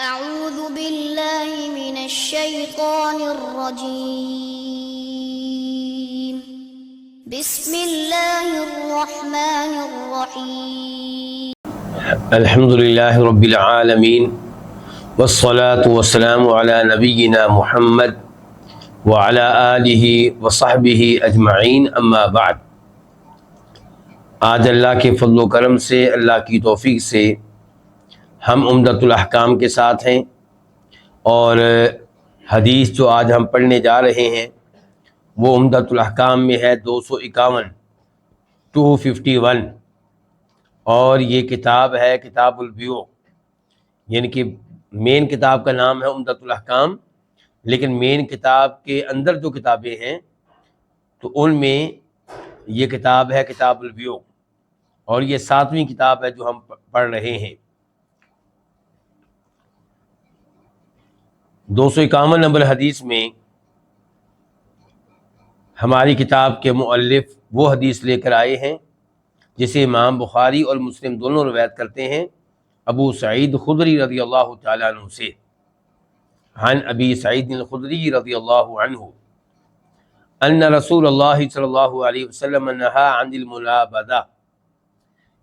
اعوذ باللہ من الشیطان الرجیم بسم اللہ الرحمن الرحیم الحمد للہ رب العالمین والصلاة والسلام علی نبینا محمد وعلی آلہ وصحبہ اجمعین، اما بعد۔ آج اللہ کے فضل و کرم سے، اللہ کی توفیق سے ہم عمدۃ الاحکام کے ساتھ ہیں، اور حدیث جو آج ہم پڑھنے جا رہے ہیں وہ عمدۃ الاحکام میں ہے 251، اور یہ کتاب ہے کتاب البیوع، یعنی کہ مین کتاب کا نام ہے عمدۃ الاحکام، لیکن مین کتاب کے اندر جو کتابیں ہیں تو ان میں یہ کتاب ہے کتاب البیوع، اور یہ 7ویں کتاب ہے جو ہم پڑھ رہے ہیں۔ 251 نمبر حدیث میں ہماری کتاب کے مؤلف وہ حدیث لے کر آئے ہیں جسے امام بخاری اور مسلم دونوں روایت کرتے ہیں ابو سعید خدری رضی اللہ تعالیٰ عنہ سے، عن ابی سعید الخدری رضی اللہ عنہ ان رسول اللہ صلی اللہ علیہ وسلم نہا عن المنابذہ،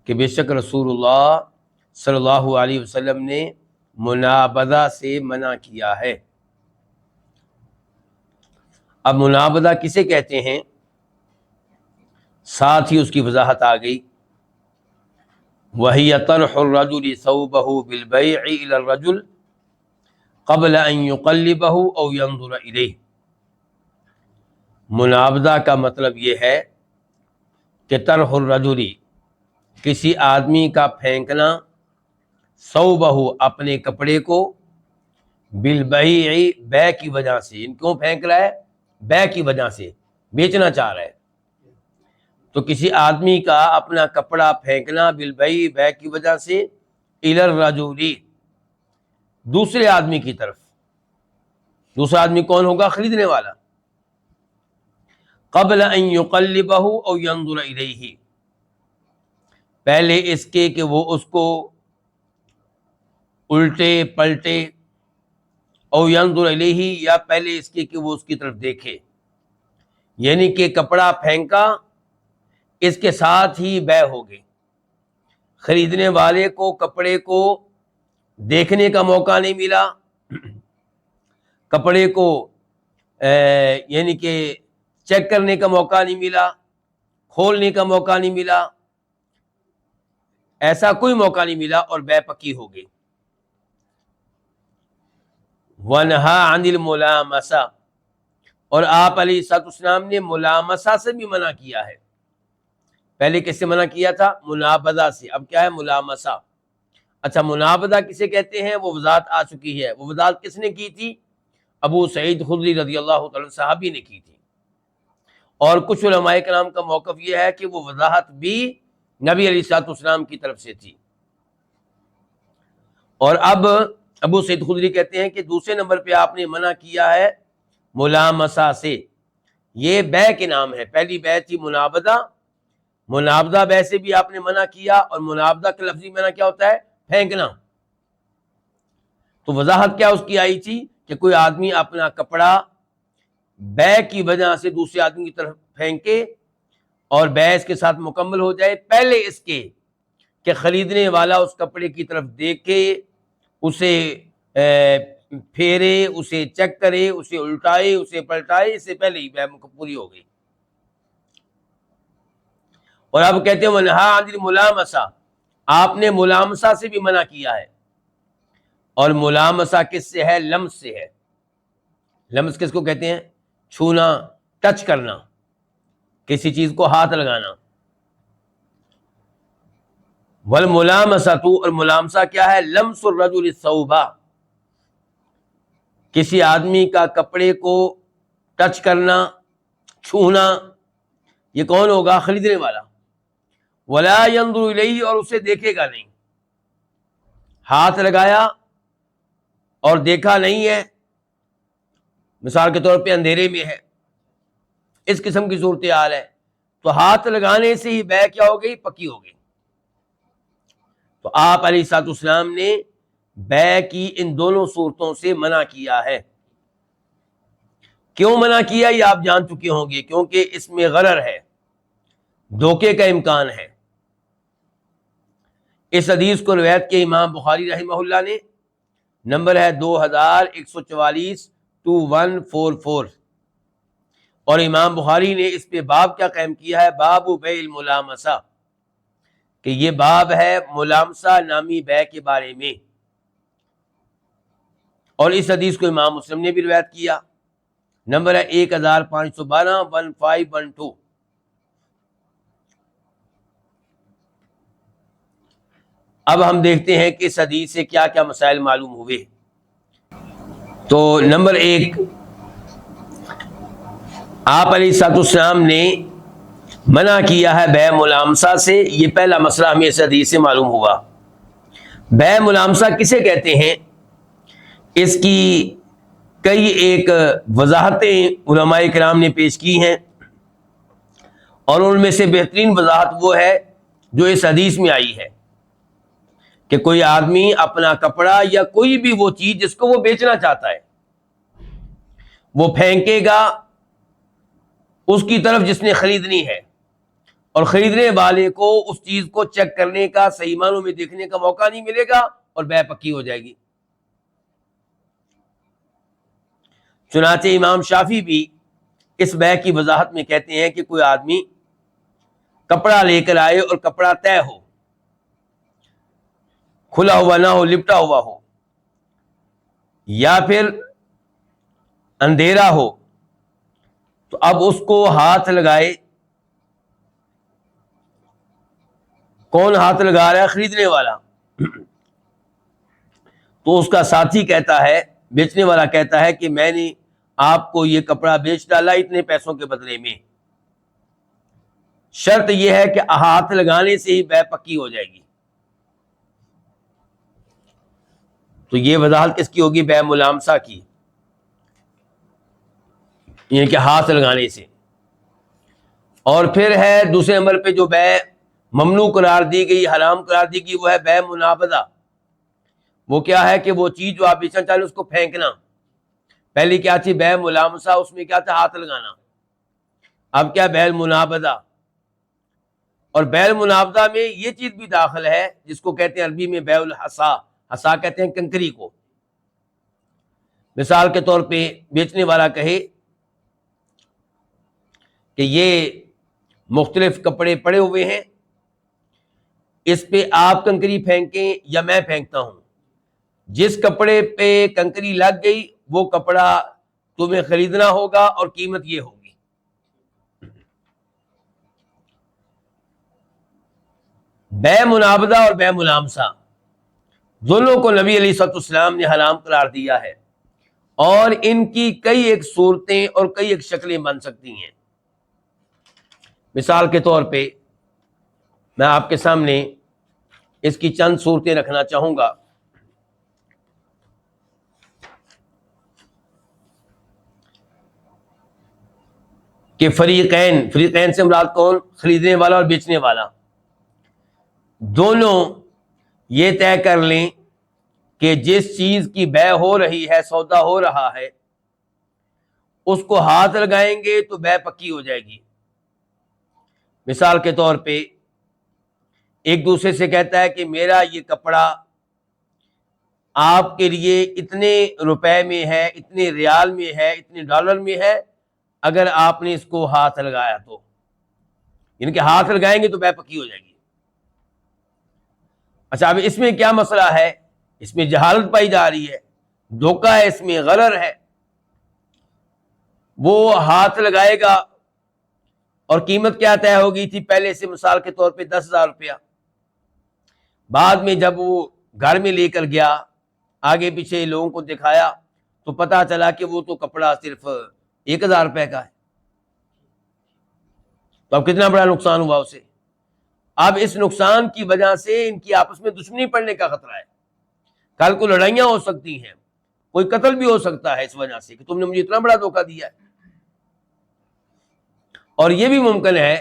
کہ بے شک رسول اللہ صلی اللہ علیہ وسلم نے منابذہ سے منع کیا ہے۔ اب منابذہ کسے کہتے ہیں، ساتھ ہی اس کی وضاحت آ گئی، وَهِيَ طَرْحُ الرَّجُلِ ثَوْبَهُ بِالْبَيْعِ إِلَى الرَّجُلِ قَبْلَ أَنْ يُقَلِّبَهُ أَوْ يَنْظُرَ إِلَيْهِ۔ منابذہ کا مطلب یہ ہے کہ طرح الرجل، کسی آدمی کا پھینکنا، ثوبہ، اپنے کپڑے کو، بالبیع، بیع کی وجہ سے، کیوں پھینک رہا ہے؟ بیع کی وجہ سے، بیچنا چاہ رہا ہے، تو کسی آدمی کا اپنا کپڑا پھینکنا بالبیع، بیع کی وجہ سے، الی الرجل، دوسرے آدمی کی طرف۔ دوسرا آدمی کون ہوگا؟ خریدنے والا۔ قبل ان یقلبہ او ینظر الیہ، پہلے اس کے کہ وہ اس کو الٹے پلٹے، او ینظر الیہ، یا پہلے اس کے کہ وہ اس کی طرف دیکھے، یعنی کہ کپڑا پھینکا، اس کے ساتھ ہی بیع ہو گئی، خریدنے والے کو کپڑے کو دیکھنے کا موقع نہیں ملا، کپڑے کو یعنی کہ چیک کرنے کا موقع نہیں ملا، کھولنے کا موقع نہیں ملا، ایسا کوئی موقع نہیں ملا، اور بیع پکی ہو گئی۔ وَنَهَا عَنِ الْمُلَامَسَةِ، اور آپ علیہ السلام نے ملامسہ سے بھی منع کیا ہے۔ پہلے کس سے منع کیا تھا؟ منابذہ سے، اب کیا ہے؟ ملامسہ۔ اچھا، منابذہ کسے کہتے ہیں وہ وضاحت آ چکی ہے۔ وہ وضاحت کس نے کی تھی؟ ابو سعید خدری رضی اللہ تعالیٰ صحابی نے کی تھی، اور کچھ علماء کرام کا موقف یہ ہے کہ وہ وضاحت بھی نبی علیہ السلام کی طرف سے تھی۔ اور اب ابو سعید خدری کہتے ہیں کہ دوسرے نمبر پہ آپ نے منع کیا ہے ملامسہ سے۔ یہ بیع کے نام ہے، پہلی بیع تھی منابذہ، منابذہ بیع سے بھی آپ نے منع کیا، اور منابذہ کا لفظی منع کیا ہوتا ہے؟ پھینکنا۔ تو وضاحت کیا اس کی آئی تھی کہ کوئی آدمی اپنا کپڑا بیع کی وجہ سے دوسرے آدمی کی طرف پھینکے، اور بیع اس کے ساتھ مکمل ہو جائے، پہلے اس کے کہ خریدنے والا اس کپڑے کی طرف دیکھے، اسے پھیرے، اسے چیک کرے، اسے الٹائے، اسے پلٹائے، اس سے پہلے ہی بیع پوری ہو گئی۔ اور اب کہتے ہیں وَنَهَا عَنِ الْمُلَامَسَةِ، آپ نے ملامسہ سے بھی منع کیا ہے، اور ملامسہ کس سے ہے؟ لمس سے ہے۔ لمس کس کو کہتے ہیں؟ چھونا، ٹچ کرنا، کسی چیز کو ہاتھ لگانا۔ والملامسۃ، اور ملامسہ کیا ہے؟ لمس الرجل الثوب، کسی آدمی کا کپڑے کو ٹچ کرنا، چھونا، یہ کون ہوگا؟ خریدنے والا۔ ولا ينظر الیہ، اور اسے دیکھے گا نہیں، ہاتھ لگایا اور دیکھا نہیں ہے، مثال کے طور پہ اندھیرے میں ہے، اس قسم کی صورتحال ہے، تو ہاتھ لگانے سے ہی بیع کیا ہو گئی؟ پکی ہو گئی۔ تو آپ علیہ السلام نے بے کی ان دونوں صورتوں سے منع کیا ہے۔ کیوں منع کیا یہ آپ جان چکے ہوں گے، کیونکہ اس میں غرر ہے، دھوکے کا امکان ہے۔ اس حدیث کو روایت کے امام بخاری رحمہ اللہ نے، نمبر ہے 2144 2144، اور امام بخاری نے اس پہ باب کیا قائم کیا ہے؟ باب بیع الملامسہ، کہ یہ باب ہے ملامسہ نامی بے کے بارے میں۔ اور اس حدیث کو امام مسلم نے بھی روایت کیا، نمبر ہے 1512 1512۔ اب ہم دیکھتے ہیں کہ اس حدیث سے کیا کیا مسائل معلوم ہوئے۔ تو نمبر 1، آپ علیہ الصلوۃ والسلام نے منع کیا ہے بے ملامسہ سے، یہ پہلا مسئلہ ہمیں اس حدیث سے معلوم ہوا۔ بے ملامسہ کسے کہتے ہیں؟ اس کی کئی ایک وضاحتیں علماء کرام نے پیش کی ہیں، اور ان میں سے بہترین وضاحت وہ ہے جو اس حدیث میں آئی ہے کہ کوئی آدمی اپنا کپڑا یا کوئی بھی وہ چیز جس کو وہ بیچنا چاہتا ہے وہ پھینکے گا اس کی طرف جس نے خریدنی ہے، اور خریدنے والے کو اس چیز کو چیک کرنے کا، صحیح معنوں میں دیکھنے کا موقع نہیں ملے گا، اور بے پکی ہو جائے گی۔ چنانچہ امام شافعی بھی اس بے کی وضاحت میں کہتے ہیں کہ کوئی آدمی کپڑا لے کر آئے اور کپڑا طے ہو، کھلا ہوا نہ ہو، لپٹا ہوا ہو، یا پھر اندھیرا ہو، تو اب اس کو ہاتھ لگائے، کون ہاتھ لگا رہا ہے؟ خریدنے والا۔ تو اس کا ساتھی کہتا ہے، بیچنے والا کہتا ہے کہ میں نے آپ کو یہ کپڑا بیچ ڈالا اتنے پیسوں کے بدلے میں، شرط یہ ہے کہ ہاتھ لگانے سے ہی بے پکی ہو جائے گی۔ تو یہ وضاحت کس کی ہوگی؟ بے ملامسہ کی، یعنی کہ ہاتھ لگانے سے۔ اور پھر ہے دوسرے نمبر پہ جو بے ممنوع قرار دی گئی، حرام قرار دی گئی، وہ ہے بے منابضہ۔ وہ کیا ہے کہ وہ چیز جو آپ بیچنا چاہ رہے اس کو پھینکنا۔ پہلی کیا تھی؟ بے ملامسہ، اس میں کیا تھا؟ ہاتھ لگانا۔ اب کیا؟ بے منابضہ۔ اور بے المنابضہ میں یہ چیز بھی داخل ہے جس کو کہتے ہیں عربی میں بے الحصا، حصا کہتے ہیں کنکری کو۔ مثال کے طور پہ بیچنے والا کہے کہ یہ مختلف کپڑے پڑے ہوئے ہیں، اس پہ آپ کنکری پھینکیں یا میں پھینکتا ہوں، جس کپڑے پہ کنکری لگ گئی وہ کپڑا تمہیں خریدنا ہوگا اور قیمت یہ ہوگی۔ بے منابضہ اور بے ملامسہ دونوں کو نبی علیہ الصلوۃ والسلام نے حرام قرار دیا ہے، اور ان کی کئی ایک صورتیں اور کئی ایک شکلیں بن سکتی ہیں۔ مثال کے طور پہ میں آپ کے سامنے اس کی چند صورتیں رکھنا چاہوں گا۔ کہ فریقین سے مراد کون؟ خریدنے والا اور بیچنے والا، دونوں یہ طے کر لیں کہ جس چیز کی بے ہو رہی ہے، سودا ہو رہا ہے، اس کو ہاتھ لگائیں گے تو بے پکی ہو جائے گی۔ مثال کے طور پہ ایک دوسرے سے کہتا ہے کہ میرا یہ کپڑا آپ کے لیے اتنے روپے میں ہے، اتنے ریال میں ہے، اتنے ڈالر میں ہے، اگر آپ نے اس کو ہاتھ لگایا تو، یعنی کہ ہاتھ لگائیں گے تو بے پکی ہو جائے گی۔ اچھا، اب اس میں کیا مسئلہ ہے؟ اس میں جہالت پائی جا رہی ہے، دھوکہ ہے، اس میں غرر ہے۔ وہ ہاتھ لگائے گا اور قیمت کیا طے ہو گئی تھی پہلے سے؟ مثال کے طور پہ 10,000 روپیہ۔ بعد میں جب وہ گھر میں لے کر گیا، آگے پیچھے لوگوں کو دکھایا تو پتا چلا کہ وہ تو کپڑا صرف 1,000 روپے کا ہے۔ تو اب کتنا بڑا نقصان ہوا اسے۔ اب اس نقصان کی وجہ سے ان کی آپس میں دشمنی پڑنے کا خطرہ ہے، کل کو لڑائیاں ہو سکتی ہیں، کوئی قتل بھی ہو سکتا ہے اس وجہ سے کہ تم نے مجھے اتنا بڑا دھوکہ دیا ہے۔ اور یہ بھی ممکن ہے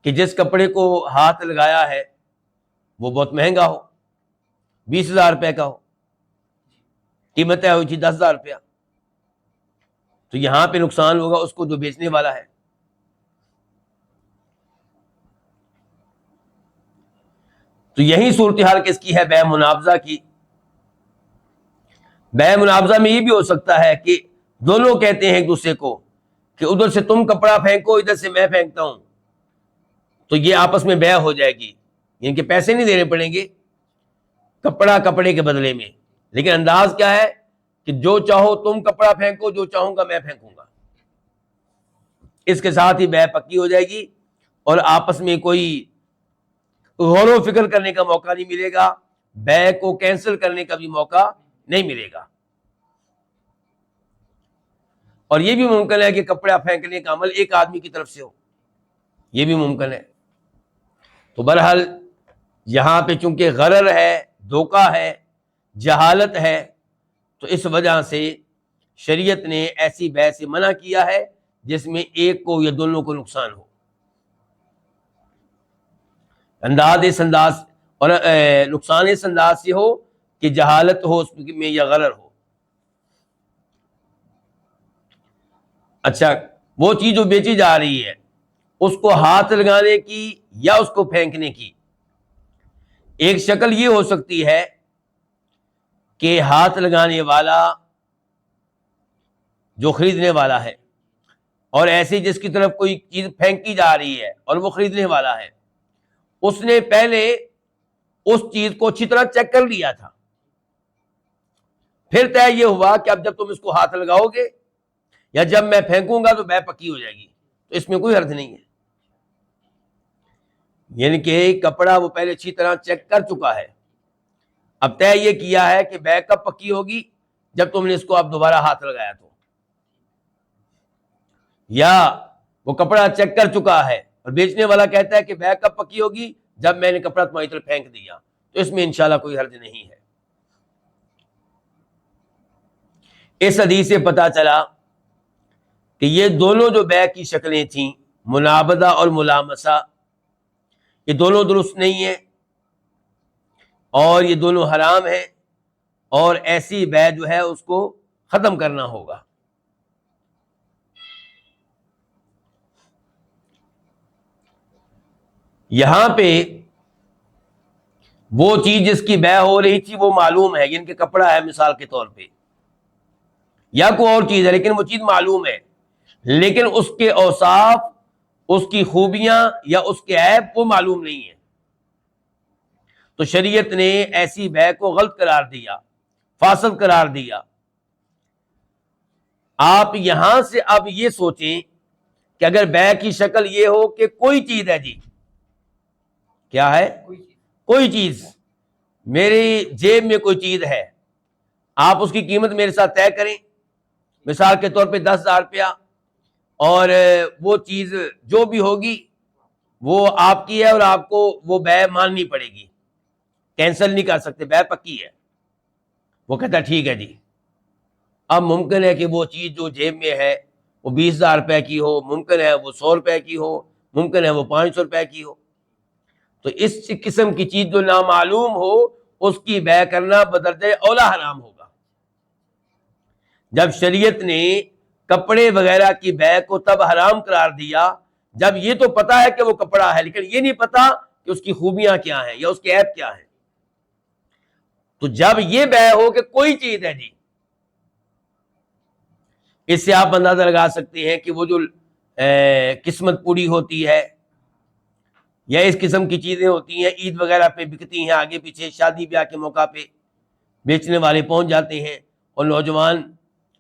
کہ جس کپڑے کو ہاتھ لگایا ہے وہ بہت مہنگا ہو، 20,000 روپے کا ہو, قیمت طے ہوئی تھی 10,000 روپیہ, تو یہاں پہ نقصان ہوگا اس کو جو بیچنے والا ہے. تو یہی صورتحال کس کی ہے؟ بیع مناوضہ کی. بیع مناوضہ میں یہ بھی ہو سکتا ہے کہ دونوں کہتے ہیں ایک دوسرے کو کہ ادھر سے تم کپڑا پھینکو, ادھر سے میں پھینکتا ہوں, تو یہ آپس میں بیع ہو جائے گی, یعنی کہ پیسے نہیں دینے پڑیں گے کپڑا کپڑے کے بدلے میں, لیکن انداز کیا ہے کہ جو چاہو تم کپڑا پھینکو, جو چاہوں گا میں پھینکوں گا. اس کے ساتھ ہی بیع پکی ہو جائے گی اور آپس میں کوئی غور و فکر کرنے کا موقع نہیں ملے گا, بیع کو کینسل کرنے کا بھی موقع نہیں ملے گا. اور یہ بھی ممکن ہے کہ کپڑا پھینکنے کا عمل ایک آدمی کی طرف سے ہو, یہ بھی ممکن ہے. تو بہرحال یہاں پہ چونکہ غرر ہے, دھوکہ ہے, جہالت ہے, تو اس وجہ سے شریعت نے ایسی بیع سے منع کیا ہے جس میں ایک کو یا دونوں کو نقصان ہو. اس انداز اور نقصان اس انداز سے ہو کہ جہالت ہو اس میں یا غرر ہو. اچھا, وہ چیز جو بیچی جا رہی ہے اس کو ہاتھ لگانے کی یا اس کو پھینکنے کی, ایک شکل یہ ہو سکتی ہے کہ ہاتھ لگانے والا جو خریدنے والا ہے, اور ایسی جس کی طرف کوئی چیز پھینکی جا رہی ہے اور وہ خریدنے والا ہے, اس نے پہلے اس چیز کو اچھی طرح چیک کر لیا تھا, پھر طے یہ ہوا کہ اب جب تم اس کو ہاتھ لگاؤ گے یا جب میں پھینکوں گا تو بیع پکی ہو جائے گی, تو اس میں کوئی حرج نہیں ہے. یعنی کہ کپڑا وہ پہلے اچھی طرح چیک کر چکا ہے, اب طے یہ کیا ہے کہ بیع کب پکی ہوگی؟ جب تم نے اس کو اب دوبارہ ہاتھ لگایا تو. یا وہ کپڑا چیک کر چکا ہے اور بیچنے والا کہتا ہے کہ بیع کب پکی ہوگی؟ جب میں نے کپڑا تمہاری طرف پھینک دیا, تو اس میں انشاءاللہ کوئی حرج نہیں ہے. اس حدیث سے پتہ چلا کہ یہ دونوں جو بیع کی شکلیں تھیں, منابضہ اور ملامسہ, یہ دونوں درست نہیں ہیں اور یہ دونوں حرام ہیں, اور ایسی بیع جو ہے اس کو ختم کرنا ہوگا. یہاں پہ وہ چیز جس کی بیع ہو رہی تھی وہ معلوم ہے, یعنی کہ کپڑا ہے مثال کے طور پہ, یا کوئی اور چیز ہے, لیکن وہ چیز معلوم ہے, لیکن اس کے اوصاف, اس کی خوبیاں یا اس کے عیب وہ معلوم نہیں ہیں. تو شریعت نے ایسی بیع کو غلط قرار دیا, فاسد قرار دیا. آپ یہاں سے اب یہ سوچیں کہ اگر بیع کی شکل یہ ہو کہ کوئی چیز ہے, جی کیا ہے, کوئی چیز, میری جیب میں کوئی چیز ہے, آپ اس کی قیمت میرے ساتھ طے کریں, مثال کے طور پہ 10,000 روپیہ, اور وہ چیز جو بھی ہوگی وہ آپ کی ہے اور آپ کو وہ بیع ماننی پڑے گی, کینسل نہیں کر سکتے, بیع پکی ہے. وہ کہتا ہے ٹھیک ہے جی. اب ممکن ہے کہ وہ چیز جو جیب میں ہے وہ 20,000 روپے کی ہو, ممکن ہے وہ 100 روپے کی ہو, ممکن ہے وہ 500 روپے کی ہو. تو اس قسم کی چیز جو نامعلوم ہو اس کی بیع کرنا بدرجہ اولا حرام ہوگا. جب شریعت نے کپڑے وغیرہ کی بیع کو تب حرام قرار دیا جب یہ تو پتا ہے کہ وہ کپڑا ہے, لیکن یہ نہیں پتا کہ اس کی خوبیاں کیا ہیں یا اس کے عیب کیا ہیں. تو جب یہ بیع ہو کہ کوئی چیز ہے, جی اس سے آپ اندازہ لگا سکتے ہیں کہ وہ جو قسمت پوری ہوتی ہے یا اس قسم کی چیزیں ہوتی ہیں, عید وغیرہ پہ بکتی ہیں, آگے پیچھے شادی بیاہ کے موقع پہ بیچنے والے پہنچ جاتے ہیں, اور نوجوان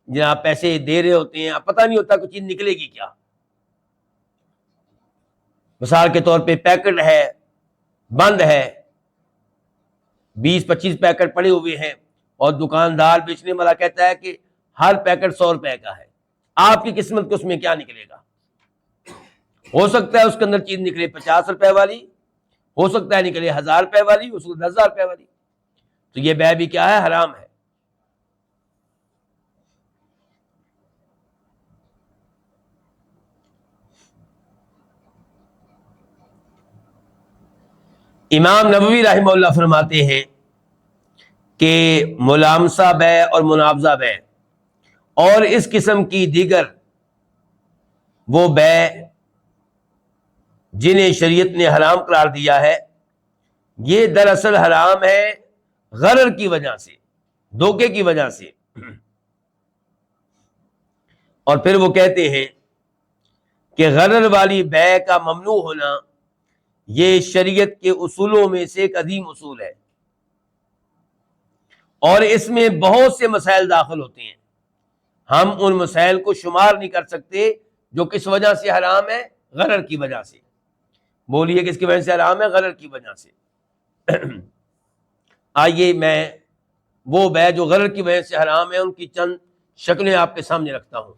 جناب پیسے دے رہے ہوتے ہیں, اب پتہ نہیں ہوتا کوئی چیز نکلے گی کیا. مثال کے طور پہ پیکٹ ہے, بند ہے, 20-25 پیکٹ پڑے ہوئے ہیں, اور دکاندار بیچنے والا کہتا ہے کہ ہر پیکٹ 100 روپے کا ہے. آپ کی قسمت کو اس میں کیا نکلے گا؟ ہو سکتا ہے اس کے اندر چیز نکلے 50 روپے والی, ہو سکتا ہے نکلے 1,000 روپے والی, ہو سکتا ہے 10,000 روپے والی. تو یہ بیع بھی کیا ہے؟ حرام ہے. امام نووی رحمہ اللہ فرماتے ہیں کہ ملامسہ بے اور منابضہ بے اور اس قسم کی دیگر وہ بے جنہیں شریعت نے حرام قرار دیا ہے، یہ دراصل حرام ہے غرر کی وجہ سے، دھوکے کی وجہ سے۔ اور پھر وہ کہتے ہیں کہ غرر والی بے کا ممنوع ہونا یہ شریعت کے اصولوں میں سے ایک عظیم اصول ہے، اور اس میں بہت سے مسائل داخل ہوتے ہیں۔ ہم ان مسائل کو شمار نہیں کر سکتے جو کس وجہ سے حرام ہے، غرر کی وجہ سے۔ بولیے کس کی وجہ سے حرام ہے؟ غرر کی وجہ سے۔ آئیے میں وہ بے جو غرر کی وجہ سے حرام ہے ان کی چند شکلیں آپ کے سامنے رکھتا ہوں۔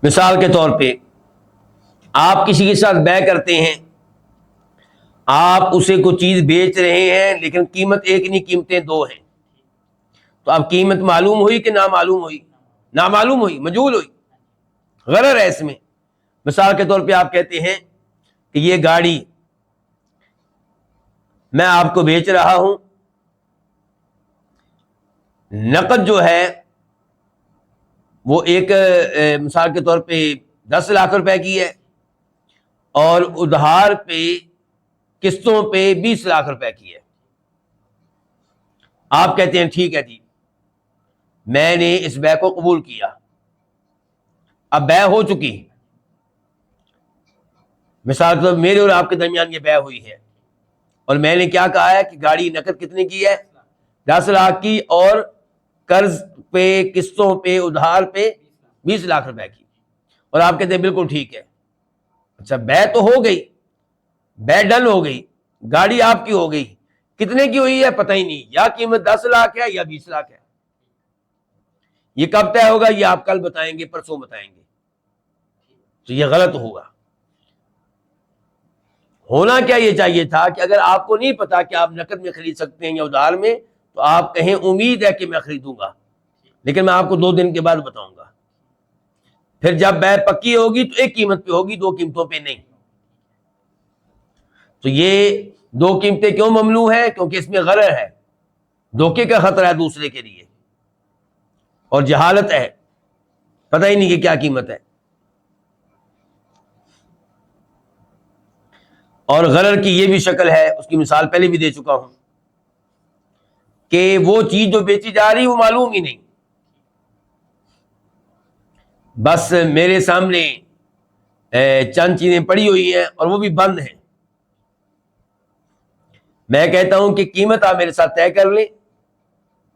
مثال کے طور پہ آپ کسی کے ساتھ بے کرتے ہیں، آپ اسے کوئی چیز بیچ رہے ہیں لیکن قیمت ایک نہیں، قیمتیں دو ہیں، تو اب قیمت معلوم ہوئی کہ نامعلوم ہوئی؟ نامعلوم ہوئی، مجہول ہوئی، غرر ہے اس میں۔ مثال کے طور پہ آپ کہتے ہیں کہ یہ گاڑی میں آپ کو بیچ رہا ہوں، نقد جو ہے وہ ایک مثال کے طور پہ 10 لاکھ روپے کی ہے، اور ادھار پہ قسطوں پہ 20 لاکھ روپے کی ہے۔ آپ کہتے ہیں ٹھیک ہے جی، میں نے اس بے کو قبول کیا، اب بے ہو چکی، مثال کے طور پر میرے اور آپ کے درمیان یہ بے ہوئی ہے، اور میں نے کیا کہا ہے کہ گاڑی نقد کتنے کی ہے؟ 10 لاکھ کی، اور قرض پہ، قسطوں پہ، ادھار پہ 20 لاکھ روپے کی، اور آپ کہتے ہیں بالکل ٹھیک ہے۔ اچھا، بے تو ہو گئی، بے ڈن ہو گئی، گاڑی آپ کی ہو گئی، کتنے کی ہوئی ہے پتہ ہی نہیں، یا قیمت 10 لاکھ ہے یا 20 لاکھ ہے۔ یہ کب طے ہوگا؟ یہ آپ کل بتائیں گے، پرسوں بتائیں گے، تو یہ غلط ہوگا۔ ہونا کیا یہ چاہیے تھا کہ اگر آپ کو نہیں پتا کہ آپ نقد میں خرید سکتے ہیں یا ادھار میں، تو آپ کہیں امید ہے کہ میں خریدوں گا، لیکن میں آپ کو 2 دن کے بعد بتاؤں گا۔ پھر جب بے پکی ہوگی تو ایک قیمت پہ ہوگی، 2 قیمتوں پہ نہیں۔ تو یہ 2 قیمتیں کیوں ممنوع ہیں؟ کیونکہ اس میں غرر ہے، دھوکے کا خطرہ ہے دوسرے کے لیے، اور جہالت ہے، پتہ ہی نہیں کہ کیا قیمت ہے۔ اور غرر کی یہ بھی شکل ہے، اس کی مثال پہلے بھی دے چکا ہوں، کہ وہ چیز جو بیچی جا رہی وہ معلوم ہی نہیں، بس میرے سامنے چند چیزیں پڑی ہوئی ہیں اور وہ بھی بند ہیں۔ میں کہتا ہوں کہ قیمت آپ میرے ساتھ طے کر لیں،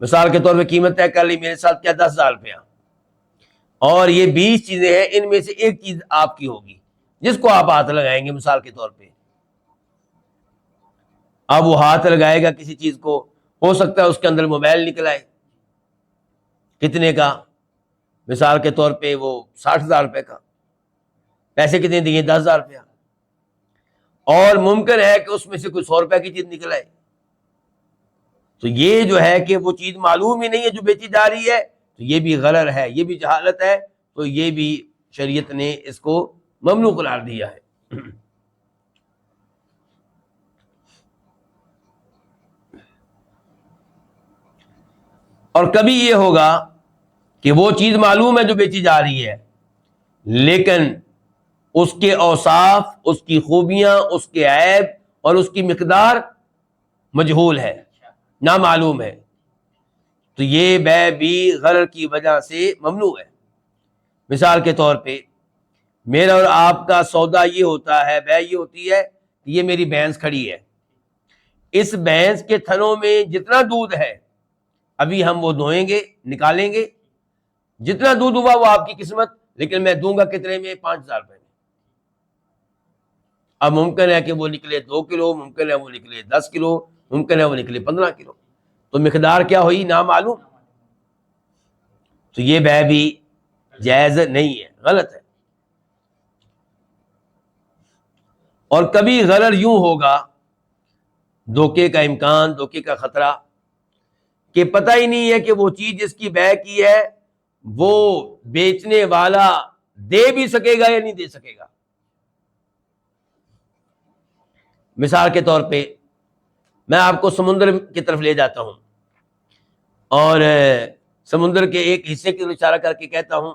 مثال کے طور پہ قیمت طے کر لی میرے ساتھ، کیا 10,000 روپیہ، اور یہ 20 چیزیں ہیں، ان میں سے ایک چیز آپ کی ہوگی جس کو آپ ہاتھ لگائیں گے مثال کے طور پہ۔ اب وہ ہاتھ لگائے گا کسی چیز کو، ہو سکتا ہے اس کے اندر موبائل نکل آئے، کتنے کا؟ مثال کے طور پہ وہ 60,000 روپے کا، پیسے کتنے دیے؟ 10,000 روپیہ، اور ممکن ہے کہ اس میں سے کوئی 100 روپے کی چیز نکل آئے۔ تو یہ جو ہے کہ وہ چیز معلوم ہی نہیں ہے جو بیچی جا رہی ہے، تو یہ بھی غرر ہے، یہ بھی جہالت ہے، تو یہ بھی شریعت نے اس کو ممنوع قرار دیا ہے۔ اور کبھی یہ ہوگا کہ وہ چیز معلوم ہے جو بیچی جا رہی ہے، لیکن اس کے اوصاف، اس کی خوبیاں، اس کے عیب اور اس کی مقدار مجہول ہے، نامعلوم ہے، تو یہ بے بھی غرر کی وجہ سے ممنوع ہے۔ مثال کے طور پہ میرا اور آپ کا سودا یہ ہوتا ہے، بے یہ ہوتی ہے کہ یہ میری بھینس کھڑی ہے، اس بھینس کے تھنوں میں جتنا دودھ ہے ابھی ہم وہ دھوئیں گے، نکالیں گے، جتنا دودھ ہوا وہ آپ کی قسمت، لیکن میں دوں گا کتنے میں؟ 5,000 روپے میں۔ اب ممکن ہے کہ وہ نکلے 2 کلو، ممکن ہے وہ نکلے 10 کلو، ممکن ہے وہ نکلے 15 کلو، تو مقدار کیا ہوئی؟ نامعلوم۔ تو یہ بے بھی جائز نہیں ہے، غلط ہے۔ اور کبھی غرر یوں ہوگا، دھوکے کا امکان، دھوکے کا خطرہ، کہ پتہ ہی نہیں ہے کہ وہ چیز جس کی بے کی ہے وہ بیچنے والا دے بھی سکے گا یا نہیں دے سکے گا. مثال کے طور پہ میں آپ کو سمندر کی طرف لے جاتا ہوں اور سمندر کے ایک حصے کی اشارہ کر کے کہتا ہوں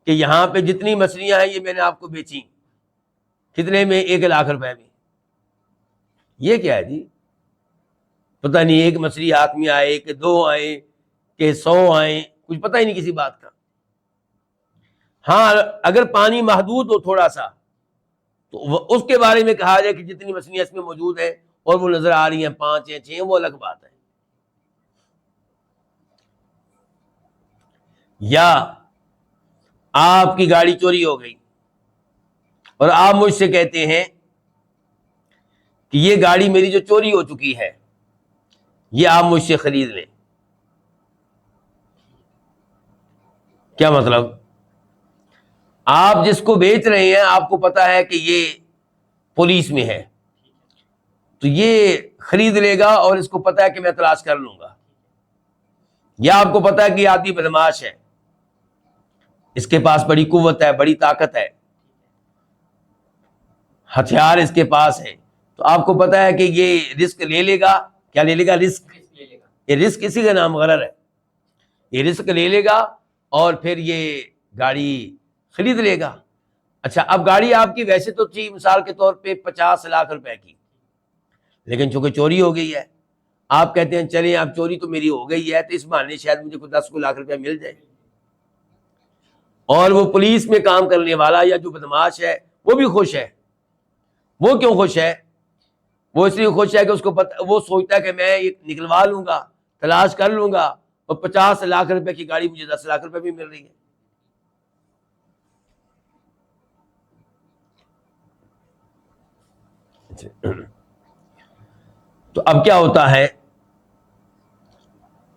کہ یہاں پہ جتنی مچھلیاں ہیں یہ میں نے آپ کو بیچی. کتنے میں؟ 1,00,000 روپے میں. یہ کیا ہے جی؟ پتہ نہیں ایک مچھلی ہاتھ میں آئے کہ 2 آئے کہ 100 آئے، کچھ پتہ ہی نہیں کسی بات کا. ہاں اگر پانی محدود ہو تھوڑا سا تو اس کے بارے میں کہا جائے کہ جتنی مچھلیاں اس میں موجود ہیں اور وہ نظر آ رہی ہیں 5 ہیں 6، وہ الگ بات ہے. یا آپ کی گاڑی چوری ہو گئی اور آپ مجھ سے کہتے ہیں کہ یہ گاڑی میری جو چوری ہو چکی ہے یہ آپ مجھ سے خرید لیں. کیا مطلب؟ آپ جس کو بیچ رہے ہیں آپ کو پتا ہے کہ یہ پولیس میں ہے تو یہ خرید لے گا اور اس کو پتا ہے کہ میں تلاش کر لوں گا. یا آپ کو پتا ہے کہ یہ آدمی بدماش ہے، اس کے پاس بڑی قوت ہے، بڑی طاقت ہے، ہتھیار اس کے پاس ہے، تو آپ کو پتا ہے کہ یہ رسک لے لے گا. کیا لے لے گا؟ رسک. یہ رسک اسی کا نام غرر ہے. یہ رسک لے لے گا اور پھر یہ گاڑی خرید لے گا. اچھا اب گاڑی آپ کی ویسے تو تھی مثال کے طور پہ 50,00,000 روپے کی، لیکن چونکہ چوری ہو گئی ہے آپ کہتے ہیں چلیں اب چوری تو میری ہو گئی ہے تو اس بہانے شاید مجھے کوئی 10 لاکھ روپے مل جائے. اور وہ پولیس میں کام کرنے والا یا جو بدماش ہے وہ بھی خوش ہے. وہ کیوں خوش ہے؟ وہ اس لیے خوش ہے کہ اس کو وہ سوچتا ہے کہ میں یہ نکلوا لوں گا، تلاش کر لوں گا اور 50,00,000 روپے کی گاڑی مجھے 10,00,000 روپے بھی مل رہی ہے. تو اب کیا ہوتا ہے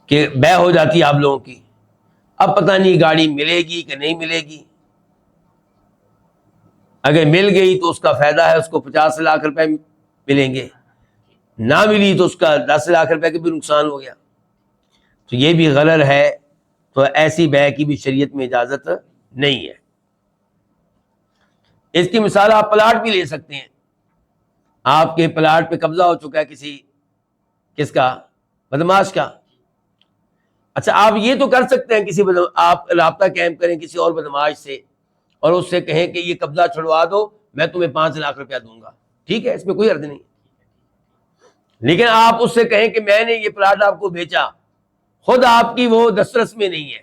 کہ بے ہو جاتی ہے آپ لوگوں کی. اب پتہ نہیں گاڑی ملے گی کہ نہیں ملے گی. اگر مل گئی تو اس کا فائدہ ہے، اس کو 50,00,000 روپے ملیں گے. نہ ملی تو اس کا 10,00,000 روپے کا بھی نقصان ہو گیا. تو یہ بھی غرر ہے. تو ایسی بے کی بھی شریعت میں اجازت نہیں ہے. اس کی مثال آپ پلاٹ بھی لے سکتے ہیں. آپ کے پلاٹ پہ قبضہ ہو چکا ہے کس کا؟ بدماش کا. اچھا آپ یہ تو کر سکتے ہیں آپ رابطہ قائم کریں کسی اور بدماش سے اور اس سے کہیں کہ یہ قبضہ چھڑوا دو، میں تمہیں 5,00,000 روپیہ دوں گا. ٹھیک ہے، اس میں کوئی حرج نہیں. لیکن آپ اس سے کہیں کہ میں نے یہ پلاٹ آپ کو بیچا، خود آپ کی وہ دسترس میں نہیں ہے،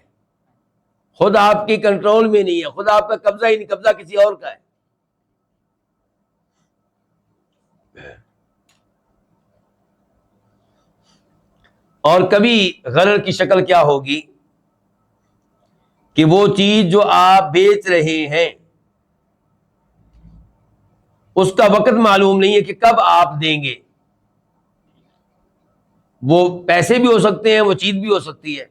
خود آپ کی کنٹرول میں نہیں ہے، خود آپ کا قبضہ ہی نہیں، قبضہ کسی اور کا ہے. اور کبھی غرر کی شکل کیا ہوگی کہ وہ چیز جو آپ بیچ رہے ہیں اس کا وقت معلوم نہیں ہے کہ کب آپ دیں گے. وہ پیسے بھی ہو سکتے ہیں، وہ چیز بھی ہو سکتی ہے.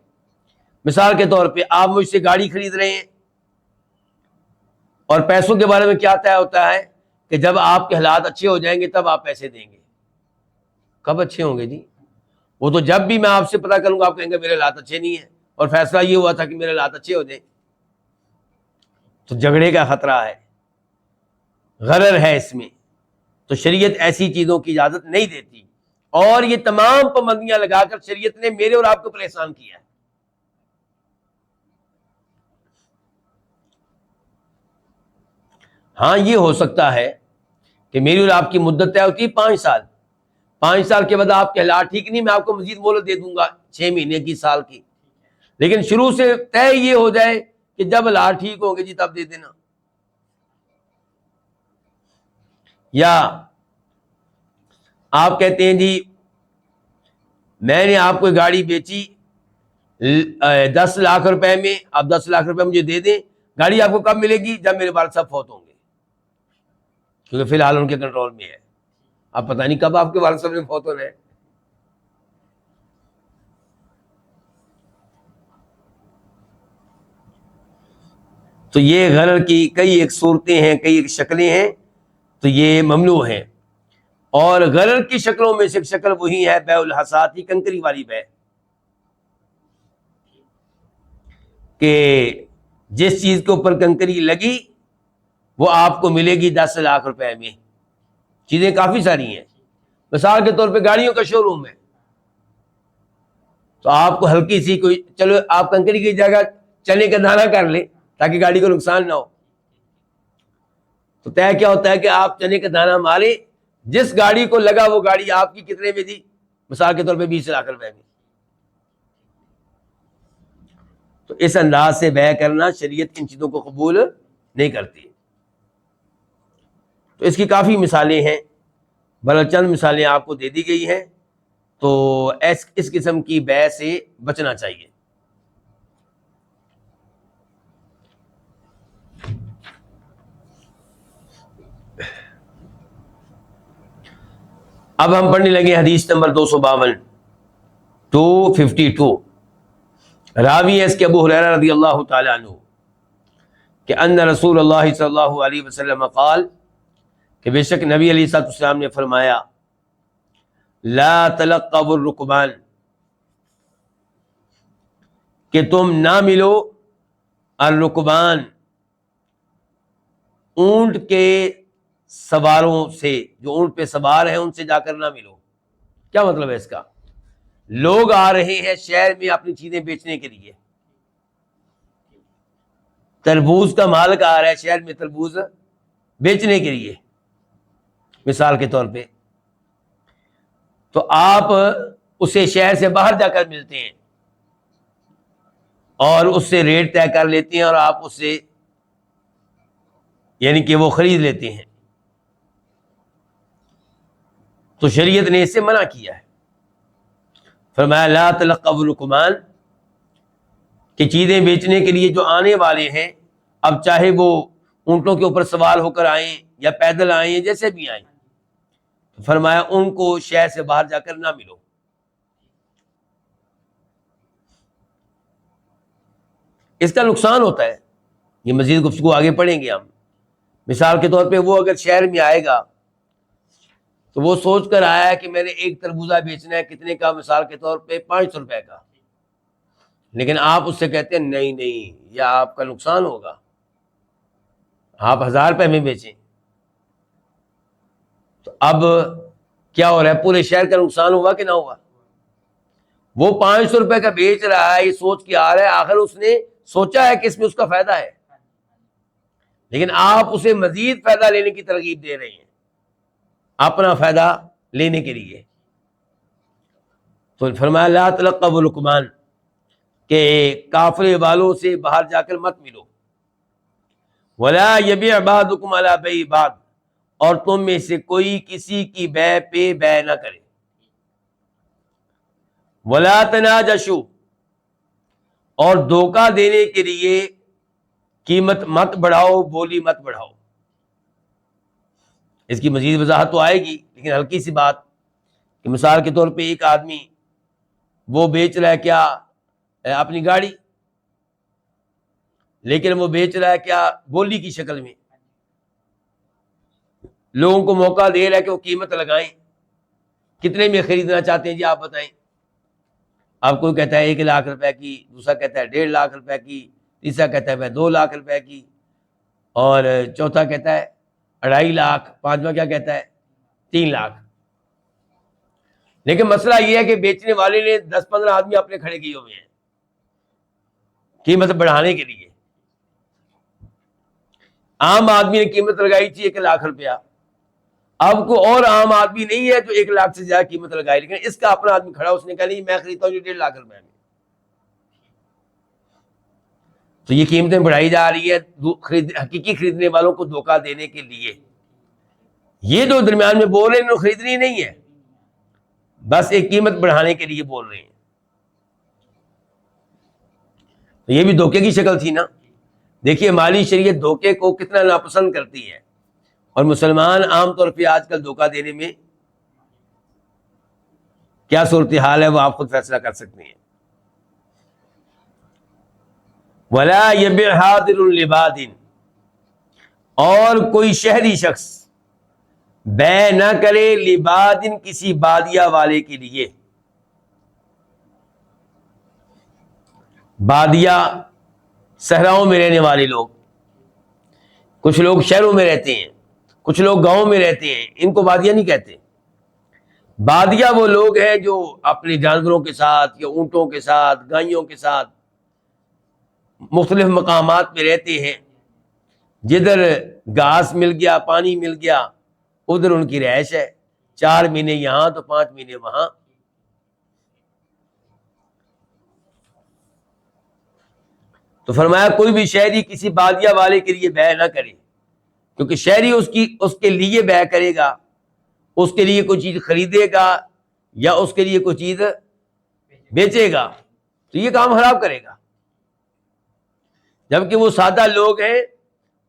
مثال کے طور پہ آپ مجھ سے گاڑی خرید رہے ہیں اور پیسوں کے بارے میں کیا طے ہوتا ہے کہ جب آپ کے حالات اچھے ہو جائیں گے تب آپ پیسے دیں گے. کب اچھے ہوں گے جی؟ وہ تو جب بھی میں آپ سے پتہ کروں گا آپ کہیں گے میرے حالات اچھے نہیں ہیں اور فیصلہ یہ ہوا تھا کہ میرے حالات اچھے ہو جائیں. تو جھگڑے کا خطرہ ہے، غرر ہے اس میں. تو شریعت ایسی چیزوں کی اجازت نہیں دیتی اور یہ تمام پابندیاں لگا کر شریعت نے میرے اور آپ کو پریشان کیا ہے. ہاں یہ ہو سکتا ہے کہ میری اور آپ کی مدت طے ہوتی ہے 5 سال. 5 سال کے بعد آپ کے حالات ٹھیک نہیں، میں آپ کو مزید مہلت دے دوں گا 6 مہینے کی، سال کی. لیکن شروع سے طے یہ ہو جائے کہ جب حالات ٹھیک ہوں گے جی تب دے دینا. یا آپ کہتے ہیں جی میں نے آپ کو گاڑی بیچی 10,00,000 روپے میں، آپ 10,00,000 روپے مجھے دے دیں. گاڑی آپ کو کب ملے گی؟ جب میرے والد صاحب فوت ہوں گے، کیونکہ فی الحال ان کے کنٹرول میں ہے. آپ پتہ نہیں کب آپ کے والد صاحب نے فوت ہونا ہے. تو یہ غرر کی کئی ایک صورتیں ہیں، کئی ایک شکلیں ہیں، تو یہ ممنوع ہیں. اور غرر کی شکلوں میں سے ایک شکل وہی ہے بیع الحصاتی، کنکری والی بے. کہ جس چیز کے اوپر کنکری لگی وہ آپ کو ملے گی 10 لاکھ روپے میں. چیزیں کافی ساری ہیں. مثال کے طور پہ گاڑیوں کا شو روم ہے, تو آپ کو ہلکی سی کوئی, چلو آپ کنکری کی جگہ چنے کا دانہ کر لیں تاکہ گاڑی کو نقصان نہ ہو. تو طے کیا ہوتا ہے کہ آپ چنے کا دانہ مارے, جس گاڑی کو لگا وہ گاڑی آپ کی کتنے میں دی, مثال کے طور پہ 20 لاکھ روپے میں. تو اس انداز سے بیع کرنا شریعت ان چیزوں کو قبول نہیں کرتی. تو اس کی کافی مثالیں ہیں, بلکہ چند مثالیں آپ کو دے دی گئی ہیں. تو اس قسم کی بیع سے بچنا چاہیے. اب ہم پڑھنے لگے حدیث نمبر 252. راوی ہے اس کے ابو ہریرہ رضی اللہ تعالی عنہ کہ ان رسول اللہ صلی اللہ علیہ وسلم قال, کہ بے شک نبی علیہ الصلوۃ والسلام نے فرمایا, لا تلقوا الرکبان, کہ تم نہ ملو الرکبان, اونٹ کے سواروں سے, جو اونٹ پہ سوار ہیں ان سے جا کر نہ ملو. کیا مطلب ہے اس کا؟ لوگ آ رہے ہیں شہر میں اپنی چیزیں بیچنے کے لیے, تربوز کا مالک آ رہا ہے شہر میں تربوز بیچنے کے لیے مثال کے طور پہ, تو آپ اسے شہر سے باہر جا کر ملتے ہیں اور اس سے ریٹ طے کر لیتے ہیں اور آپ اس سے یعنی کہ وہ خرید لیتے ہیں. تو شریعت نے اس سے منع کیا ہے. فرمایا لا تلقوا الرکبان, کہ چیزیں بیچنے کے لیے جو آنے والے ہیں, اب چاہے وہ اونٹوں کے اوپر سوار ہو کر آئیں یا پیدل آئیں, جیسے بھی آئیں, فرمایا ان کو شہر سے باہر جا کر نہ ملو. اس کا نقصان ہوتا ہے, یہ مزید گفتگو آگے پڑھیں گے ہم. مثال کے طور پہ وہ اگر شہر میں آئے گا تو وہ سوچ کر آیا ہے کہ میں نے ایک تربوزہ بیچنا ہے, کتنے کا, مثال کے طور پہ 500 روپے کا, لیکن آپ اس سے کہتے ہیں نہیں نہیں یہ آپ کا نقصان ہوگا, آپ 1000 روپے میں بیچیں. تو اب کیا ہو رہا ہے, پورے شہر کا نقصان ہوا کہ نہ ہوا؟ وہ 500 روپے کا بیچ رہا ہے, یہ سوچ کے آ رہا ہے, آخر اس نے سوچا ہے کہ اس میں اس کا فائدہ ہے, لیکن آپ اسے مزید فائدہ لینے کی ترغیب دے رہے ہیں اپنا فائدہ لینے کے لیے. تو فرمایا لا تلقوا الرکبان, کہ قافلے والوں سے باہر جا کر مت ملو. ولا یبیع بعضکم علی بیع بعض, اور تم میں سے کوئی کسی کی بیع پہ بیع نہ کرے. ولا تناجشوا, اور دھوکہ دینے کے لیے قیمت مت بڑھاؤ, بولی مت بڑھاؤ. اس کی مزید وضاحت تو آئے گی, لیکن ہلکی سی بات کہ مثال کے طور پہ ایک آدمی وہ بیچ رہا ہے کیا, اپنی گاڑی, لیکن وہ بیچ رہا ہے کیا, بولی کی شکل میں. لوگوں کو موقع دے رہا ہے کہ وہ قیمت لگائیں, کتنے میں خریدنا چاہتے ہیں جی آپ بتائیں. آپ کوئی کہتا ہے 1 لاکھ روپے کی, دوسرا کہتا ہے 1.5 لاکھ روپے کی, تیسرا کہتا ہے میں 2 لاکھ روپے کی, اور چوتھا کہتا ہے 2.5 لاکھ, پانچواں کیا کہتا ہے 3 لاکھ. لیکن مسئلہ یہ ہے کہ بیچنے والے نے 10-15 آدمی اپنے کھڑے کیے ہوئے ہیں قیمت بڑھانے کے لیے. عام آدمی نے قیمت لگائی تھی 1 لاکھ روپیہ, اب کو اور عام آدمی نہیں ہے جو 1 لاکھ سے زیادہ قیمت لگائے, لیکن اس کا اپنا آدمی کھڑا, اس نے کہا نہیں میں خریدتا ہوں 1.5 لاکھ روپے میں. تو یہ قیمتیں بڑھائی جا رہی ہے حقیقی خریدنے والوں کو دھوکہ دینے کے لیے. یہ جو درمیان میں بول رہے ہیں انہوں خریدنی نہیں ہے, بس ایک قیمت بڑھانے کے لیے بول رہے ہیں. تو یہ بھی دھوکے کی شکل تھی نا. دیکھیے مالی شریعت دھوکے کو کتنا ناپسند کرتی ہے, اور مسلمان عام طور پہ آج کل دھوکہ دینے میں کیا صورتحال ہے وہ آپ خود فیصلہ کر سکتے ہیں. وَلَا يَبِعْ حَاضِرٌ لِبَادٍ, اور کوئی شہری شخص بیع نہ کرے لبادن, کسی بادیہ والے کے لیے. بادیہ صحراؤں میں رہنے والے لوگ، کچھ لوگ شہروں میں رہتے ہیں، کچھ لوگ گاؤں میں رہتے ہیں، ان کو بادیہ نہیں کہتے۔ بادیہ وہ لوگ ہیں جو اپنے جانوروں کے ساتھ یا اونٹوں کے ساتھ، گائیوں کے ساتھ مختلف مقامات میں رہتے ہیں، جدھر گھاس مل گیا، پانی مل گیا، ادھر ان کی رہائش ہے، 4 مہینے یہاں تو 5 مہینے وہاں۔ تو فرمایا کوئی بھی شہری کسی بادیہ والے کے لیے بیع نہ کرے، کیونکہ شہری اس کے لیے بیع کرے گا، اس کے لیے کوئی چیز خریدے گا یا اس کے لیے کوئی چیز بیچے گا تو یہ کام خراب کرے گا، جبکہ وہ سادہ لوگ ہیں،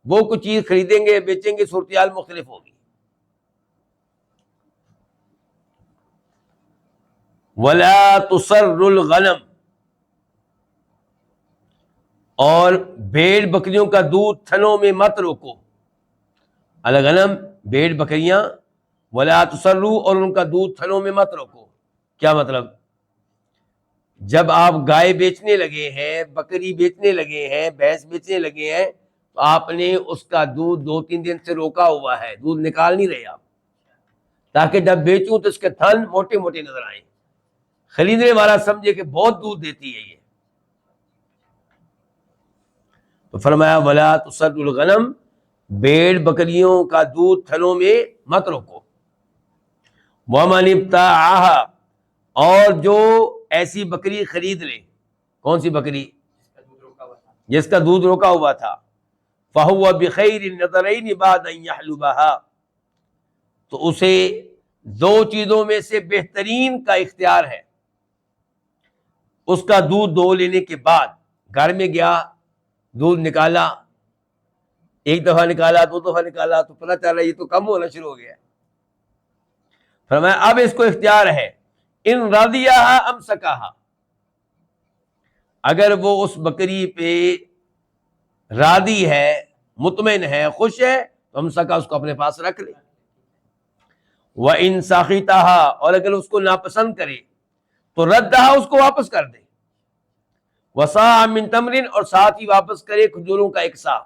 وہ کچھ چیز خریدیں گے بیچیں گے، صورتحال مختلف ہوگی۔ وَلَا تُصَرُّ الْغَنَمْ، اور بھیڑ بکریوں کا دودھ تھنوں میں مت روکو۔ الغنم بھیڑ بکریاں، ولا تسرو، اور ان کا دودھ تھنوں میں مت روکو۔ کیا مطلب؟ جب آپ گائے بیچنے لگے ہیں، بکری بیچنے لگے ہیں، بھینس بیچنے لگے ہیں، تو آپ نے اس کا دودھ 2-3 دن سے روکا ہوا ہے، دودھ نکال نہیں رہے آپ، تاکہ جب بیچوں تو اس کے تھن موٹے موٹے نظر آئیں، خریدنے والا سمجھے کہ بہت دودھ دیتی ہے یہ۔ تو فرمایا ولا تسر الغنم، بھیڑ بکریوں کا دودھ تھنوں میں مت روکو۔ ومن ابتاعها، اور جو ایسی بکری خرید لے، کون سی بکری؟ جس کا دودھ روکا ہوا تھا، فہو بخیر النظرین بعد ان یحلبها، تو اسے 2 چیزوں میں سے بہترین کا اختیار ہے۔ اس کا دودھ دو لینے کے بعد گھر میں گیا، دودھ نکالا، 1 دفعہ نکالا، 2 دفعہ نکالا، تو پتہ چل رہا ہے یہ تو کم ہونا شروع ہو گیا۔ فرمایا اب اس کو اختیار ہے، ان رضیہا امسکہا، اگر وہ اس بکری پہ راضی ہے، مطمئن ہے، خوش ہے، تو امسکا، اس کو اپنے پاس رکھ لے۔ وَإِن سَخِطَهَا، اور اگر اس کو ناپسند کرے تو ردہا، اس کو واپس کر دے۔ وَصَاعًا مِّن تَمْرٍ، اور ساتھ ہی واپس کرے کھجوروں کا 1 صاع،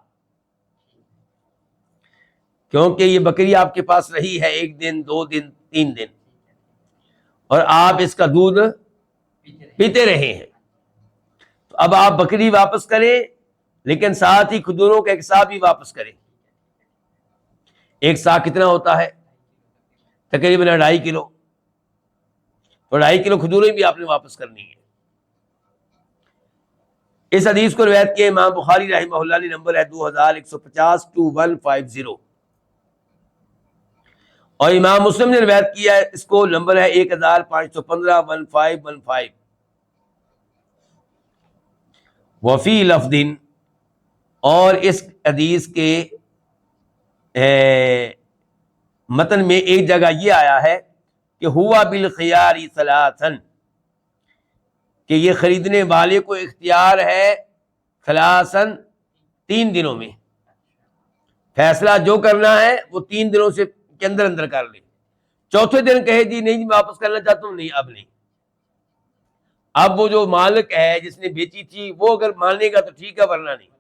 کیونکہ یہ بکری آپ کے پاس رہی ہے 1 دن، 2 دن، 3 دن، اور آپ اس کا دودھ پیتے رہے ہیں، تو اب آپ بکری واپس کریں، لیکن ساتھ ہی کھجوروں کا 1 صاع بھی واپس کریں۔ 1 صاع کتنا ہوتا ہے؟ تقریباً 2.5 کلو، تو 2.5 کلو کھجوریں بھی آپ نے واپس کرنی ہے۔ اس حدیث کو روایت کیا امام بخاری رحمہ اللہ نے، نمبر ہے 2150-2150، اور امام مسلم نے روایت کیا ہے اس کو، نمبر ہے 1515 وفی لفظ، اور اس حدیث کے متن میں ایک جگہ یہ آیا ہے کہ ہوا بالخیار ثلاثاً، کہ یہ خریدنے والے کو اختیار ہے ثلاثاً 3 دنوں میں، فیصلہ جو کرنا ہے وہ 3 دنوں سے کے اندر اندر کر لے۔ چوتھے دن کہے جی نہیں میں واپس کرنا چاہتا ہوں، نہیں اب نہیں۔ اب وہ جو مالک ہے جس نے بیچی تھی وہ اگر مانے گا تو ٹھیک ہے، ورنہ نہیں۔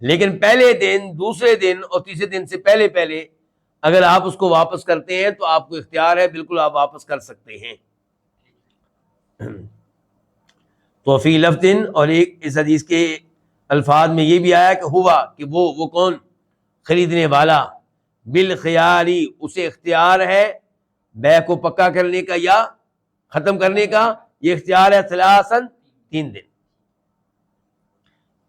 لیکن پہلے دن، دوسرے دن اور تیسرے دن سے پہلے اگر آپ اس کو واپس کرتے ہیں تو آپ کو اختیار ہے، بالکل آپ واپس کر سکتے ہیں۔ تو فی لفظ، اور ایک اس حدیث کے الفاظ میں یہ بھی آیا کہ ہوا، کہ وہ کون؟ خریدنے والا، بالخیاری، اسے اختیار ہے بیع کو پکا کرنے کا یا ختم کرنے کا، یہ اختیار ہے ثلاثاً 3 دن۔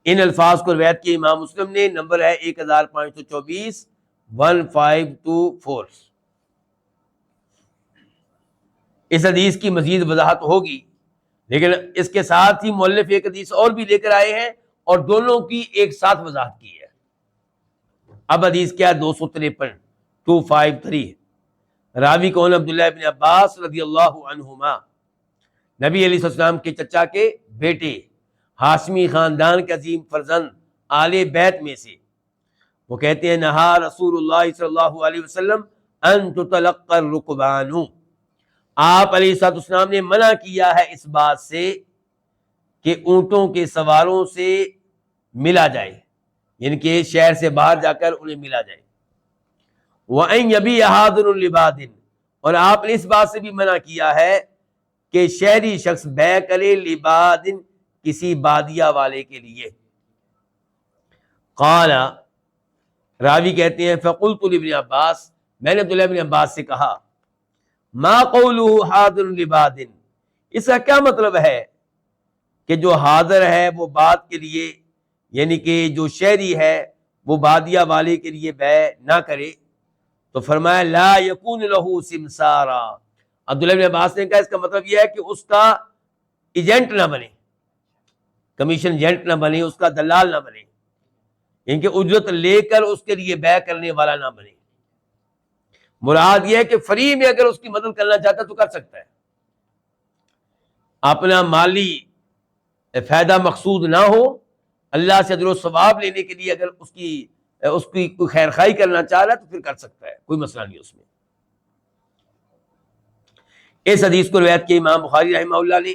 ان الفاظ کو روایت کیا امام مسلم نے، نمبر ہے 1524 1524۔ اس حدیث کی مزید وضاحت ہوگی، لیکن اس کے ساتھ ہی مؤلف ایک حدیث اور بھی لے کر آئے ہیں اور دونوں کی ایک ساتھ وضاحت کی ہے۔ اب حدیث کیا 253 راوی کون؟ عبداللہ ابن عباس رضی اللہ عنہما، نبی علیہ السلام کے چچا کے بیٹے، ہاشمی خاندان کے عظیم فرزند، آل بیت میں سے۔ وہ کہتے ہیں نہا رسول اللہ صلی اللہ علیہ وسلم ان تطلق الرکبان، آپ علیہ السلام نے منع کیا ہے اس بات سے کہ اونٹوں کے سواروں سے ملا جائے، یعنی کہ شہر سے باہر جا کر انہیں ملا جائے۔ وَأَن يَبِيعَ حَاضِرٌ لِبَادٍ، اور آپ نے اس بات سے بھی منع کیا ہے کہ شہری شخص بیع کرے لبادن، کسی بادیہ والے کے لیے۔ قال، راوی کہتے ہیں فقلت لابن عباس، میں نے عبداللہ ابن عباس سے کہا ما قوله حاضر لباد، اس کا کیا مطلب ہے کہ جو حاضر ہے وہ بات کے لیے، یعنی کہ جو شہری ہے وہ بادیہ والے کے لیے بیع نہ کرے؟ تو فرمایا لا یکون له سمسارا، عبداللہ ابن عباس نے کہا اس کا مطلب یہ ہے کہ اس کا ایجنٹ نہ بنے، کمیشن ایجنٹ نہ بنے، اس کا دلال نہ بنے، ان کے اجرت لے کر اس کے لیے بیع کرنے والا نہ بنے۔ مراد یہ ہے کہ فری میں اگر اس کی مدد کرنا چاہتا تو کر سکتا ہے، اپنا مالی فائدہ مقصود نہ ہو، اللہ سے اجر و ثواب لینے کے لیے اگر اس کی کوئی خیر خواہی کرنا چاہ رہا ہے تو پھر کر سکتا ہے، کوئی مسئلہ نہیں اس میں۔ اس حدیث کو روایت کی امام بخاری رحمہ اللہ نے،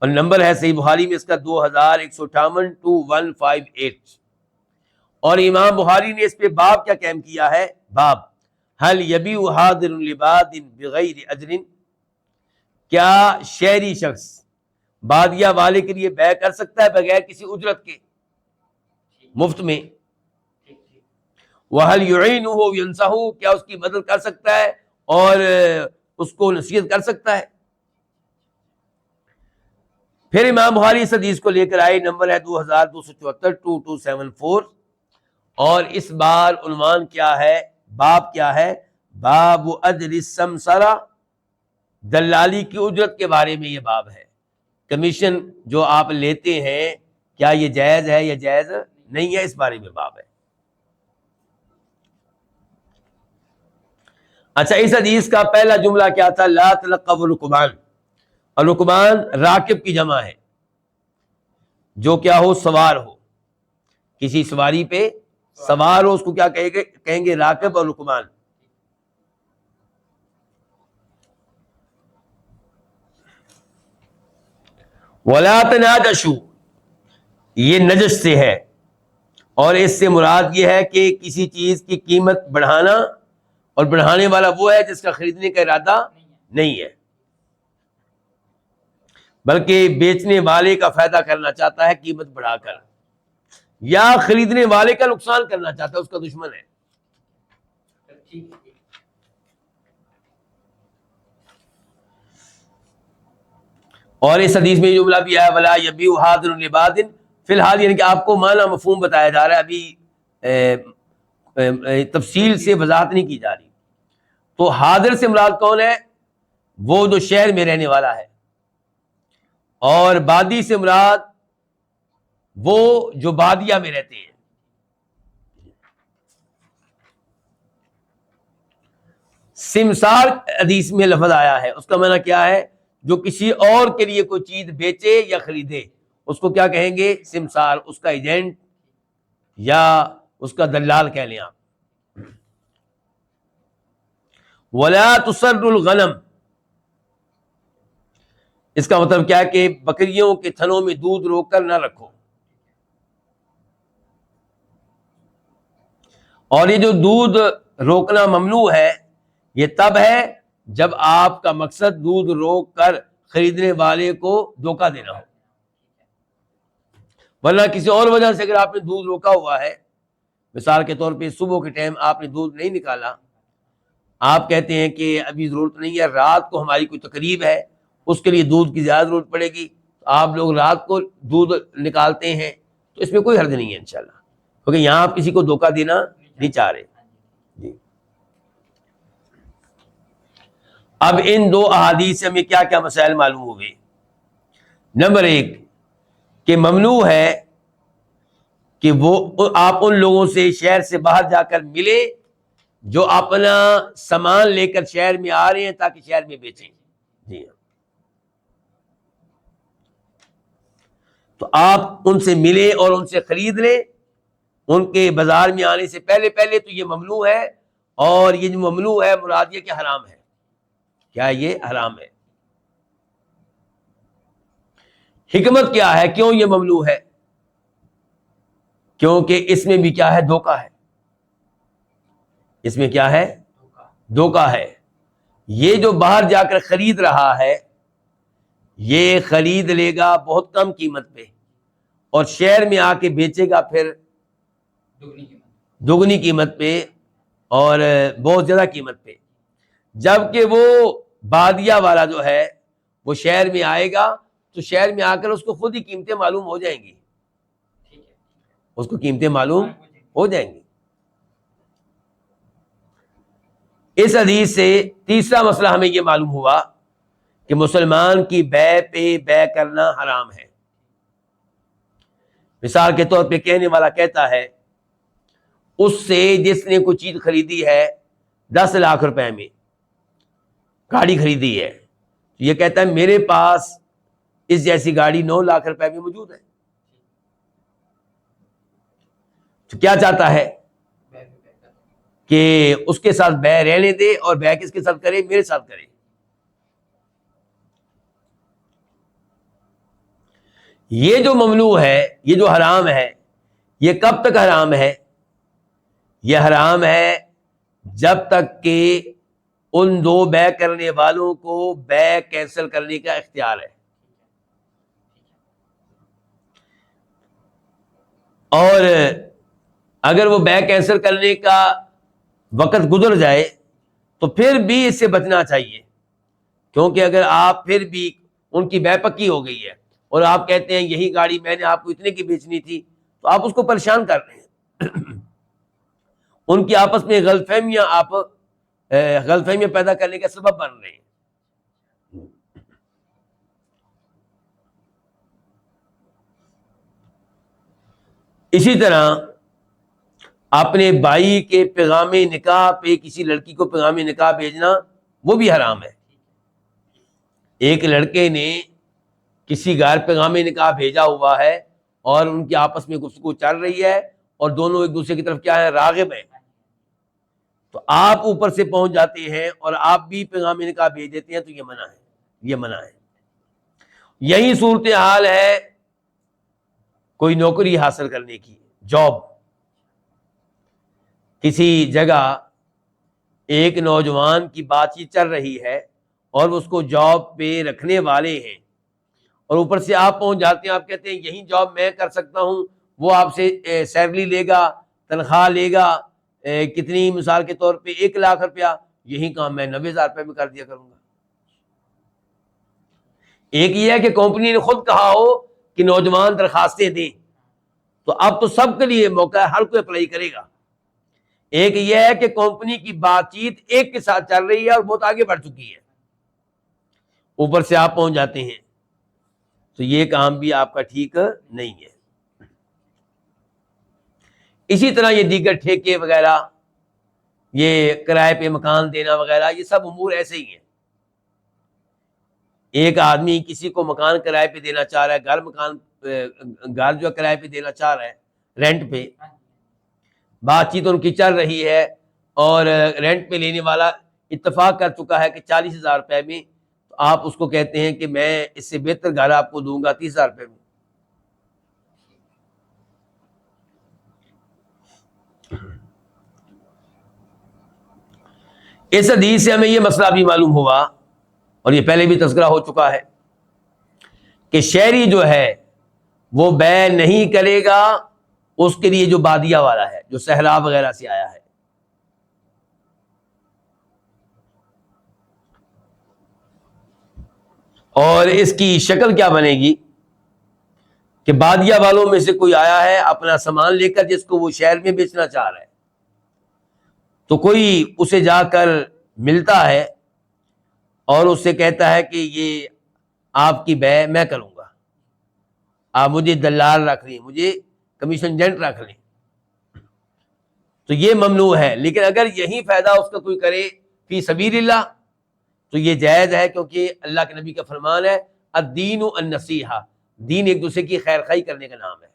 اور نمبر ہے صحیح بخاری میں اس کا 2158 اور امام بخاری نے اس پہ باب کیا قائم کیا ہے؟ باب هل یبیع حاضر لباد بغیر اجر، کیا شہری شخص بادیہ والے کے لیے بیع کر سکتا ہے بغیر کسی اجرت کے، مفت میں؟ وَهَلْ يُعِينُهُ وَيَنْصَحُهُ، کیا اس کی مدد کر سکتا ہے اور اس کو نصیحت کر سکتا ہے؟ پھر امام بخاری اس حدیث کو لے کر آئے، نمبر ہے 2274 اور اس بار عنوان کیا ہے، باب کیا ہے؟ باب اجر السمسرہ، دلالی کی اجرت کے بارے میں یہ باب ہے۔ کمیشن جو آپ لیتے ہیں کیا یہ جائز ہے یا جائز نہیں ہے، اس بارے میں باب ہے۔ اچھا، اس حدیث کا پہلا جملہ کیا تھا؟ لا تلقوا الرکبان، اور رکبان راکب کی جمع ہے، جو کیا ہو؟ سوار ہو، کسی سواری پہ سوار ہو، اس کو کیا کہیں گے؟ راکب اور رکبان۔ ولا تناجشوا، یہ نجش سے ہے، اور اس سے مراد یہ ہے کہ کسی چیز کی قیمت بڑھانا، اور بڑھانے والا وہ ہے جس کا خریدنے کا ارادہ نہیں ہے، بلکہ بیچنے والے کا فائدہ کرنا چاہتا ہے قیمت بڑھا کر، یا خریدنے والے کا نقصان کرنا چاہتا ہے، اس کا دشمن ہے۔ اور اس حدیث میں جملہ بھی ہے ولا یبیع حاضر لباد، فی الحال یعنی کہ آپ کو معنی مفہوم بتایا جا رہا ہے، ابھی تفصیل سے وضاحت نہیں کی جا رہی۔ تو حاضر سے مراد کون ہے؟ وہ جو شہر میں رہنے والا ہے، اور بادی سے مراد وہ جو بادیہ میں رہتے ہیں۔ سمسار حدیث میں لفظ آیا ہے، اس کا معنی کیا ہے؟ جو کسی اور کے لیے کوئی چیز بیچے یا خریدے، اس کو کیا کہیں گے؟ سمسار، اس کا ایجنٹ یا اس کا دلال کہہ لیں آپ۔ ولا تسر الغنم، اس کا مطلب کیا ہے کہ بکریوں کے تھنوں میں دودھ روک کر نہ رکھو، اور یہ جو دودھ روکنا ممنوع ہے یہ تب ہے جب آپ کا مقصد دودھ روک کر خریدنے والے کو دھوکہ دینا ہو، ورنہ کسی اور وجہ سے اگر آپ نے دودھ روکا ہوا ہے، مثال کے طور پہ صبح کے ٹائم آپ نے دودھ نہیں نکالا، آپ کہتے ہیں کہ ابھی ضرورت نہیں ہے، رات کو ہماری کوئی تقریب ہے، اس کے لیے دودھ کی زیادہ ضرورت پڑے گی، آپ لوگ رات کو دودھ نکالتے ہیں، تو اس میں کوئی حرج نہیں ہے انشاءاللہ، کیونکہ یہاں آپ کسی کو دھوکہ دینا نہیں چاہ رہے۔ جی، اب ان دو احادیث سے ہمیں کیا کیا مسائل معلوم ہوئے؟ نمبر 1 کہ ممنوع ہے کہ وہ آپ ان لوگوں سے شہر سے باہر جا کر ملے جو اپنا سامان لے کر شہر میں آ رہے ہیں تاکہ شہر میں بیچیں۔ جی ہاں، تو آپ ان سے ملیں اور ان سے خرید لیں، ان کے بازار میں آنے سے پہلے تو یہ ممنوع ہے، اور یہ جو ممنوع ہے مراد یہ کہ حرام ہے۔ کیا یہ حرام ہے؟ حکمت کیا ہے، کیوں یہ ممنوع ہے؟ کیونکہ اس میں بھی کیا ہے؟ دھوکہ ہے. اس میں کیا ہے؟ دھوکہ ہے. یہ جو باہر جا کر خرید رہا ہے یہ خرید لے گا بہت کم قیمت پہ اور شہر میں آ کے بیچے گا پھر دگنی قیمت پہ اور بہت زیادہ قیمت پہ. جبکہ وہ بادیہ والا جو ہے وہ شہر میں آئے گا تو شہر میں آ کر اس کو خود ہی قیمتیں معلوم ہو جائیں گی، اس کو قیمتیں معلوم ہو جائیں گی. اس حدیث سے تیسرا مسئلہ ہمیں یہ معلوم ہوا کہ مسلمان کی بے پہ بے کرنا حرام ہے. مثال کے طور پہ کہنے والا کہتا ہے اس سے جس نے کوئی چیز خریدی ہے 10 لاکھ روپے میں، گاڑی خریدی ہے، یہ کہتا ہے میرے پاس اس جیسی گاڑی 9 لاکھ روپے میں موجود ہے. تو کیا چاہتا ہے کہ اس کے ساتھ بے رہنے دے اور بے کس کے ساتھ کرے؟ میرے ساتھ کرے. یہ جو ممنوع ہے، یہ جو حرام ہے، یہ کب تک حرام ہے؟ یہ حرام ہے جب تک کہ ان دو بے کرنے والوں کو بے کینسل کرنے کا اختیار ہے. اور اگر وہ بے کینسل کرنے کا وقت گزر جائے تو پھر بھی اس سے بچنا چاہیے، کیونکہ اگر آپ پھر بھی ان کی بے پکی ہو گئی ہے اور آپ کہتے ہیں یہی گاڑی میں نے آپ کو اتنے کی بیچنی تھی، تو آپ اس کو پریشان کر رہے ہیں. ان کی آپس میں غلط فہمیاں پیدا کرنے کا سبب بن رہے ہیں. اسی طرح اپنے بھائی کے پیغام نکاح پہ کسی لڑکی کو پیغام نکاح بھیجنا وہ بھی حرام ہے. ایک لڑکے نے کسی گھر پیغام نکاح بھیجا ہوا ہے اور ان کی آپس میں گفتگو چل رہی ہے اور دونوں ایک دوسرے کی طرف کیا ہے؟ راغب ہیں. تو آپ اوپر سے پہنچ جاتے ہیں اور آپ بھی پیغام نکاح بھیج دیتے ہیں، تو یہ منع ہے، یہ منع ہے. یہی صورتحال ہے کوئی نوکری حاصل کرنے کی، جاب. کسی جگہ ایک نوجوان کی بات چیت چل رہی ہے اور اس کو جاب پہ رکھنے والے ہیں اور اوپر سے آپ پہنچ جاتے ہیں، آپ کہتے ہیں یہی جاب میں کر سکتا ہوں، وہ آپ سے سیلری لے گا، تنخواہ لے گا کتنی، مثال کے طور پہ 1 لاکھ روپیہ، یہی کام میں 90,000 روپے میں کر دیا کروں گا. ایک یہ ہے کہ کمپنی نے خود کہا ہو کہ نوجوان درخواستیں دیں، تو اب تو سب کے لیے موقع ہے، ہر کوئی اپلائی کرے گا. ایک یہ ہے کہ کمپنی کی بات چیت ایک کے ساتھ چل رہی ہے اور بہت آگے بڑھ چکی ہے، اوپر سے آپ پہنچ جاتے ہیں، تو یہ کام بھی آپ کا ٹھیک نہیں ہے. اسی طرح یہ دیگر ٹھیکے وغیرہ، یہ کرائے پہ مکان دینا وغیرہ، یہ سب امور ایسے ہی ہیں. ایک آدمی کسی کو مکان کرائے پہ دینا چاہ رہا ہے، گھر جو کرائے پہ دینا چاہ رہا ہے رینٹ پہ، بات چیت ان کی چل رہی ہے اور رینٹ پہ لینے والا اتفاق کر چکا ہے کہ 40,000 روپے میں، تو آپ اس کو کہتے ہیں کہ میں اس سے بہتر گھر آپ کو دوں گا 30,000 روپے میں. اس حدیث سے ہمیں یہ مسئلہ بھی معلوم ہوا، اور یہ پہلے بھی تذکرہ ہو چکا ہے، کہ شہری جو ہے وہ بے نہیں کرے گا اس کے لیے جو بادیہ والا ہے، جو صحرا وغیرہ سے آیا ہے. اور اس کی شکل کیا بنے گی کہ بادیہ والوں میں سے کوئی آیا ہے اپنا سامان لے کر جس کو وہ شہر میں بیچنا چاہ رہا ہے، تو کوئی اسے جا کر ملتا ہے اور اس سے کہتا ہے کہ یہ آپ کی بے میں کروں گا، آپ مجھے دلال رکھ لیں، مجھے کمیشن ایجنٹ رکھ لیں، تو یہ ممنوع ہے. لیکن اگر یہی فائدہ اس کا کوئی کرے فی سبیل اللہ تو یہ جائز ہے، کیونکہ اللہ کے نبی کا فرمان ہے الدین النصیحہ، دین ایک دوسرے کی خیر خواہی کرنے کا نام ہے.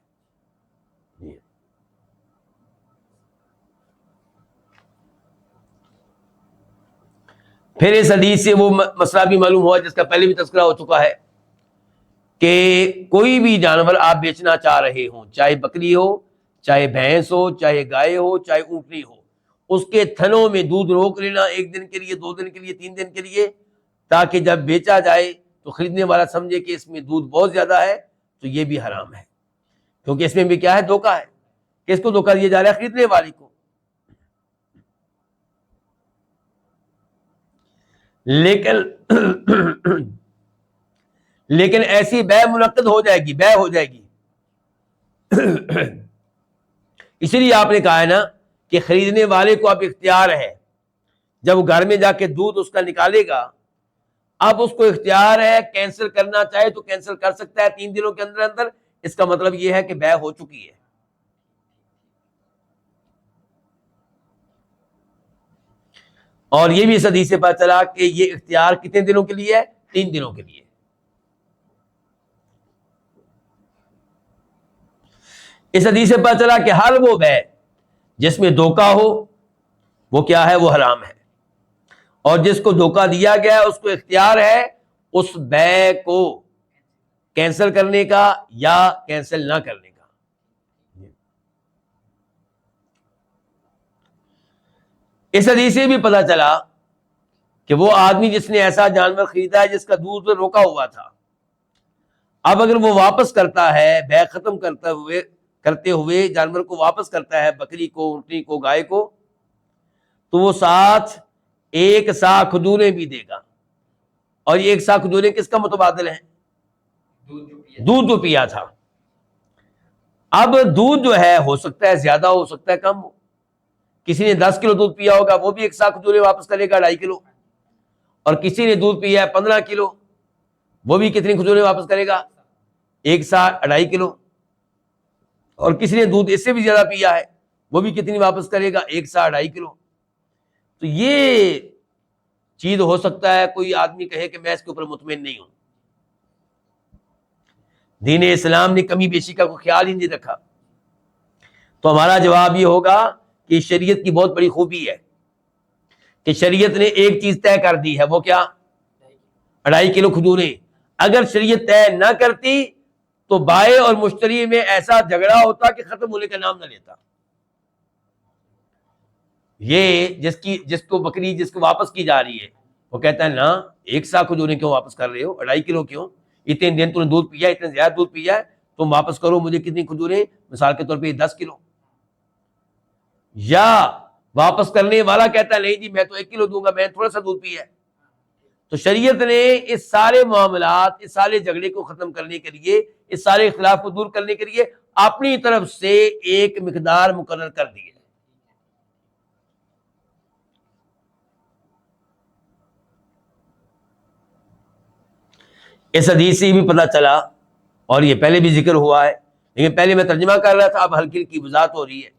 پھر اس حدیث سے وہ مسئلہ بھی معلوم ہوا جس کا پہلے بھی تذکرہ ہو چکا ہے کہ کوئی بھی جانور آپ بیچنا چاہ رہے ہوں، چاہے بکری ہو، چاہے بھینس ہو، چاہے گائے ہو، چاہے اونٹنی ہو، اس کے تھنوں میں دودھ روک لینا 1 دن کے لیے، 2 دن کے لیے، 3 دن کے لیے، تاکہ جب بیچا جائے تو خریدنے والا سمجھے کہ اس میں دودھ بہت زیادہ ہے، تو یہ بھی حرام ہے، کیونکہ اس میں بھی کیا ہے؟ دھوکہ ہے۔ کس کو دھوکہ دیا جا رہا ہے؟ خریدنے والے کو۔ لیکن ایسی بیع منعقد ہو جائے گی، بیع ہو جائے گی۔ اسی لیے آپ نے کہا ہے نا کہ خریدنے والے کو اب اختیار ہے، جب وہ گھر میں جا کے دودھ اس کا نکالے گا، اب اس کو اختیار ہے، کینسل کرنا چاہے تو کینسل کر سکتا ہے 3 دنوں کے اندر اندر۔ اس کا مطلب یہ ہے کہ بیع ہو چکی ہے۔ اور یہ بھی اس حدیث سے پتہ چلا کہ یہ اختیار کتنے دنوں کے لیے ہے؟ 3 دنوں کے لیے۔ اس حدیث سے پتہ چلا کہ ہر وہ بیع جس میں دھوکہ ہو وہ کیا ہے؟ وہ حرام ہے، اور جس کو دھوکہ دیا گیا ہے اس کو اختیار ہے اس بیع کو کینسل کرنے کا یا کینسل نہ کرنے کا۔ اس حدیث سے بھی پتہ چلا کہ وہ آدمی جس نے ایسا جانور خریدا ہے جس کا دودھ روکا ہوا تھا، اب اگر وہ واپس کرتا ہے، بیع ختم کرتے ہوئے جانور کو واپس کرتا ہے، بکری کو، اونٹنی کو، گائے کو، تو وہ ساتھ 1 سا کھجوریں بھی دے گا۔ اور یہ 1 سا کھجوریں کس کا متبادل ہیں؟ دودھ جو پیا تھا۔ اب دودھ جو ہے ہو سکتا ہے زیادہ ہو سکتا ہے کم ہو، کسی نے 10 کلو دودھ پیا ہوگا وہ بھی 1 سا کھجوریں واپس کرے گا، 2.5 کلو، اور کسی نے دودھ پیا ہے 15 کلو، وہ بھی کتنی کھجوریں واپس کرے گا؟ 1 سا 2.5 کلو، اور کسی نے دودھ اس سے بھی زیادہ پیا ہے وہ بھی کتنی واپس کرے گا؟ 1 سا 2.5 کلو۔ تو یہ چیز ہو سکتا ہے کوئی آدمی کہے کہ میں اس کے اوپر مطمئن نہیں ہوں۔ دین اسلام نے کمی بیشی کا کوئی خیال ہی نہیں رکھا۔ تو ہمارا جواب یہ ہوگا کہ شریعت کی بہت بڑی خوبی ہے کہ شریعت نے ایک چیز طے کر دی ہے، وہ کیا؟ 2.5 کلو کھجوریں۔ اگر شریعت طے نہ کرتی تو بائع اور مشتری میں ایسا جھگڑا ہوتا کہ ختم ہونے کا نام نہ لیتا۔ یہ جس کو بکری جس کو واپس کی جا رہی ہے وہ کہتا ہے نا 1 سا کھجوریں کیوں واپس کر رہے ہو؟ 2.5 کلو کیوں؟ اتنے دن تم نے دودھ پیا، اتنے زیادہ دودھ پیا ہے، تم واپس کرو مجھے کتنی کھجوریں؟ مثال کے طور پہ 10 کلو۔ یا واپس کرنے والا کہتا ہے نہیں جی میں تو 1 کلو دوں گا، میں تھوڑا سا دودھ پیا ہے۔ تو شریعت نے اس سارے معاملات، اس سارے جھگڑے کو ختم کرنے کے لیے، اس سارے اختلاف کو دور کرنے کے لیے اپنی طرف سے ایک مقدار مقرر کر دی ہے۔ اس حدیث سے بھی پتہ چلا، اور یہ پہلے بھی ذکر ہوا ہے لیکن پہلے میں ترجمہ کر رہا تھا، اب ہلکی کی وضاحت ہو رہی ہے۔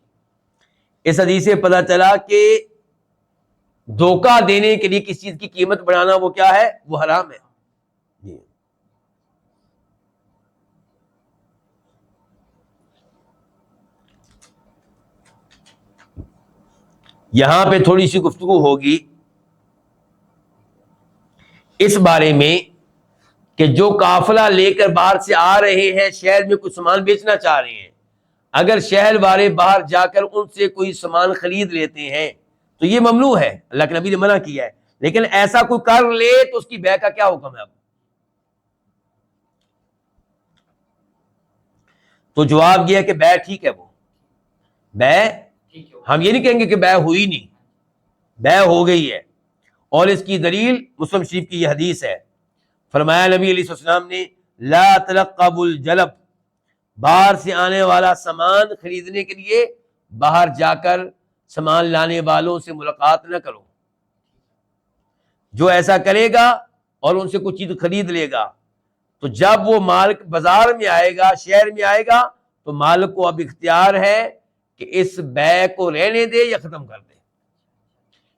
اس حدیث سے پتہ چلا کہ دھوکہ دینے کے لیے کسی چیز کی قیمت بڑھانا وہ کیا ہے؟ وہ حرام ہے۔ یہاں پہ تھوڑی سی گفتگو ہوگی اس بارے میں کہ جو قافلہ لے کر باہر سے آ رہے ہیں، شہر میں کچھ سامان بیچنا چاہ رہے ہیں، اگر شہر والے باہر جا کر ان سے کوئی سامان خرید لیتے ہیں تو یہ ممنوع ہے، اللہ کے نبی نے منع کیا ہے۔ لیکن ایسا کوئی کر لے تو اس کی بیع کا کیا حکم ہے؟ اب تو جواب یہ ہے کہ بیع ٹھیک ہے، وہ بیع ہم یہ نہیں کہیں گے کہ بیع ہوئی نہیں، بیع ہو گئی ہے۔ اور اس کی دلیل مسلم شریف کی یہ حدیث ہے، فرمایا نبی علیہ السلام نے لا تلقبوا الجلب، باہر سے آنے والا سامان خریدنے کے لیے باہر جا کر سامان لانے والوں سے ملاقات نہ کرو۔ جو ایسا کرے گا اور ان سے کچھ چیز خرید لے گا تو جب وہ مالک بازار میں آئے گا، شہر میں آئے گا، تو مالک کو اب اختیار ہے کہ اس بیع کو رہنے دے یا ختم کر دے۔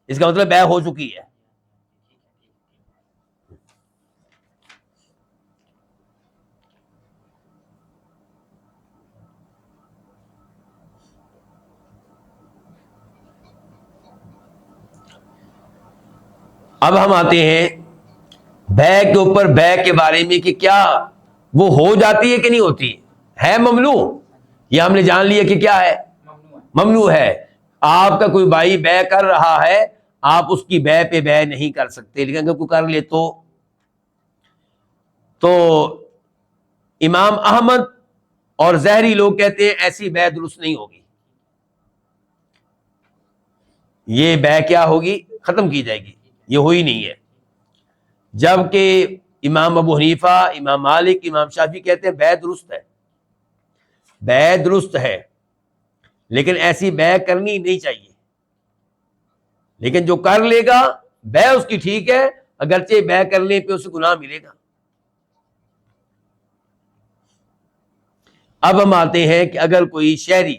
اس کا مطلب بیع ہو چکی ہے۔ اب ہم آتے ہیں بیع کے اوپر، بیع کے بارے میں کہ کیا وہ ہو جاتی ہے کہ نہیں ہوتی ہے ممنوع؟ یہ ہم نے جان لیا کہ کیا ہے؟ ممنوع ہے. آپ کا کوئی بھائی بے کر رہا ہے، آپ اس کی بے پہ بے نہیں کر سکتے، لیکن اگر کوئی کر لے تو امام احمد اور ظاہری لوگ کہتے ہیں ایسی بے درست نہیں ہوگی، یہ بے کیا ہوگی؟ ختم کی جائے گی، یہ ہوئی نہیں ہے. جبکہ امام ابو حنیفہ، امام مالک، امام شافعی کہتے ہیں بے درست ہے، بے درست ہے، لیکن ایسی بے کرنی نہیں چاہیے. لیکن جو کر لے گا بے اس کی ٹھیک ہے، اگرچہ بے کرنے پہ اسے گناہ ملے گا. اب ہم آتے ہیں کہ اگر کوئی شہری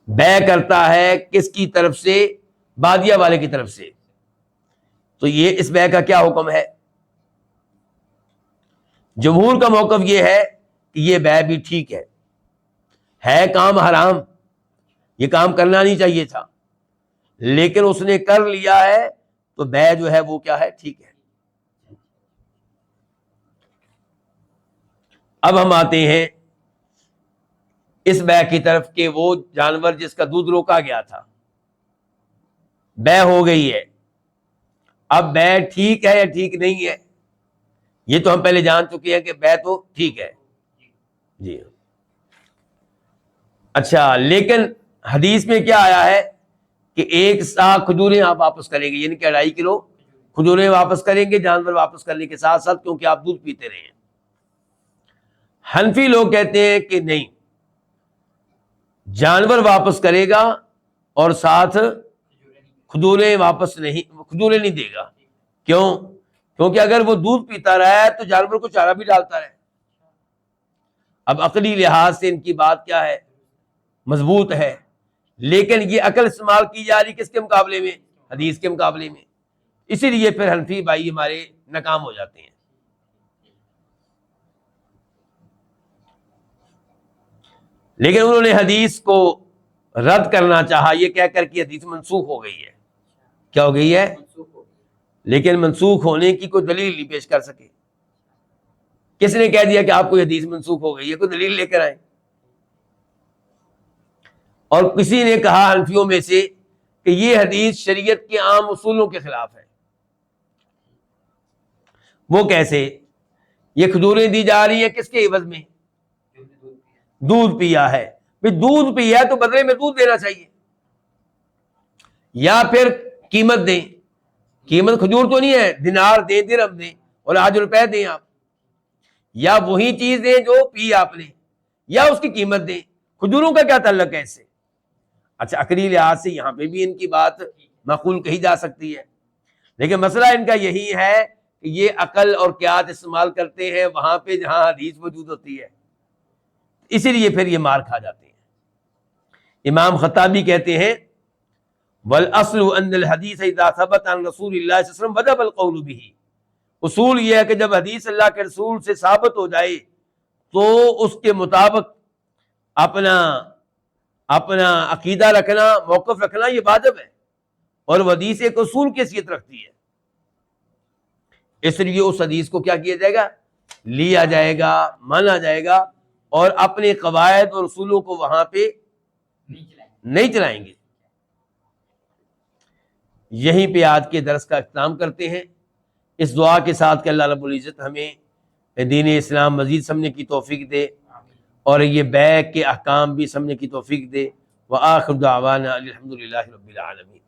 بے کرتا ہے کس کی طرف سے؟ بادیہ والے کی طرف سے، تو یہ اس بے کا کیا حکم ہے؟ جمہور کا موقف یہ ہے کہ یہ بے بھی ٹھیک ہے کام حرام، یہ کام کرنا نہیں چاہیے تھا، لیکن اس نے کر لیا ہے تو بے جو ہے وہ کیا ہے؟ ٹھیک ہے. اب ہم آتے ہیں اس بے کی طرف کہ وہ جانور جس کا دودھ روکا گیا تھا، بے ہو گئی ہے، اب بے ٹھیک ہے یا ٹھیک نہیں ہے؟ یہ تو ہم پہلے جان چکے ہیں کہ بے تو ٹھیک ہے. جی اچھا، لیکن حدیث میں کیا آیا ہے کہ 1 سا کھجوریں آپ واپس کریں گے، یعنی کہ 2.5 کلو کھجوریں واپس کریں گے جانور واپس کرنے کے ساتھ ساتھ، کیونکہ آپ دودھ پیتے رہے ہیں. حنفی لوگ کہتے ہیں کہ نہیں، جانور واپس کرے گا اور ساتھ کھجوریں نہیں دے گا. کیوں؟ کیونکہ اگر وہ دودھ پیتا رہا ہے تو جانور کو چارہ بھی ڈالتا رہے. اب عقلی لحاظ سے ان کی بات کیا ہے؟ مضبوط ہے، لیکن یہ عقل استعمال کی جا رہی کس کے مقابلے میں؟ حدیث کے مقابلے میں. اسی لیے پھر حنفی بھائی ہمارے ناکام ہو جاتے ہیں. لیکن انہوں نے حدیث کو رد کرنا چاہا یہ کہہ کر کہ حدیث منسوخ ہو گئی ہے. کیا ہو گئی ہے؟ لیکن منسوخ ہونے کی کوئی دلیل نہیں پیش کر سکے. کس نے کہہ دیا کہ آپ کو حدیث منسوخ ہو گئی ہے؟ کوئی دلیل لے کر آئے. اور کسی نے کہا حنفیوں میں سے کہ یہ حدیث شریعت کے عام اصولوں کے خلاف ہے. وہ کیسے؟ یہ کھجوریں دی جا رہی ہیں کس کے عوض میں؟ دودھ پیا ہے. دودھ پیا ہے تو بدلے میں دودھ دینا چاہیے، یا پھر قیمت دیں. قیمت کھجور تو نہیں ہے، دینار دیں، درہم دیں، اور آج روپے دیں آپ، یا وہی چیز دیں جو پی آپ نے، یا اس کی قیمت دیں. کھجوروں کا کیا تعلق ہے اس سے؟ اچھا، عقلی لحاظ سے یہاں پہ بھی ان کی بات معقول کہی جا سکتی ہے، لیکن مسئلہ ان کا یہی ہے کہ یہ عقل اور قیاس استعمال کرتے ہیں وہاں پہ جہاں حدیث موجود ہوتی ہے، اسی لیے پھر یہ مار کھا جاتے ہیں. امام خطابی کہتے ہیں والأصل ان الحدیث اذا ثبت عن رسول اللہ صلی اللہ علیہ وسلم وجب القول به. اصول یہ ہے کہ جب حدیث اللہ کے رسول سے ثابت ہو جائے تو اس کے مطابق اپنا عقیدہ رکھنا، موقف رکھنا یہ واجب ہے، اور وہ حدیث ایک اصول کی حیثیت رکھتی ہے. اس لیے اس حدیث کو کیا کیا جائے گا؟ لیا جائے گا، مانا جائے گا، اور اپنے قواعد اور اصولوں کو وہاں پہ نہیں چلائیں گے. یہیں پہ آج کے درس کا اختتام کرتے ہیں، اس دعا کے ساتھ کہ اللہ رب العزت ہمیں دین اسلام مزید سمجھنے کی توفیق دے، اور یہ بیع کے احکام بھی سمجھنے کی توفیق دے. وآخر دعوانا الحمدللہ رب العالمین.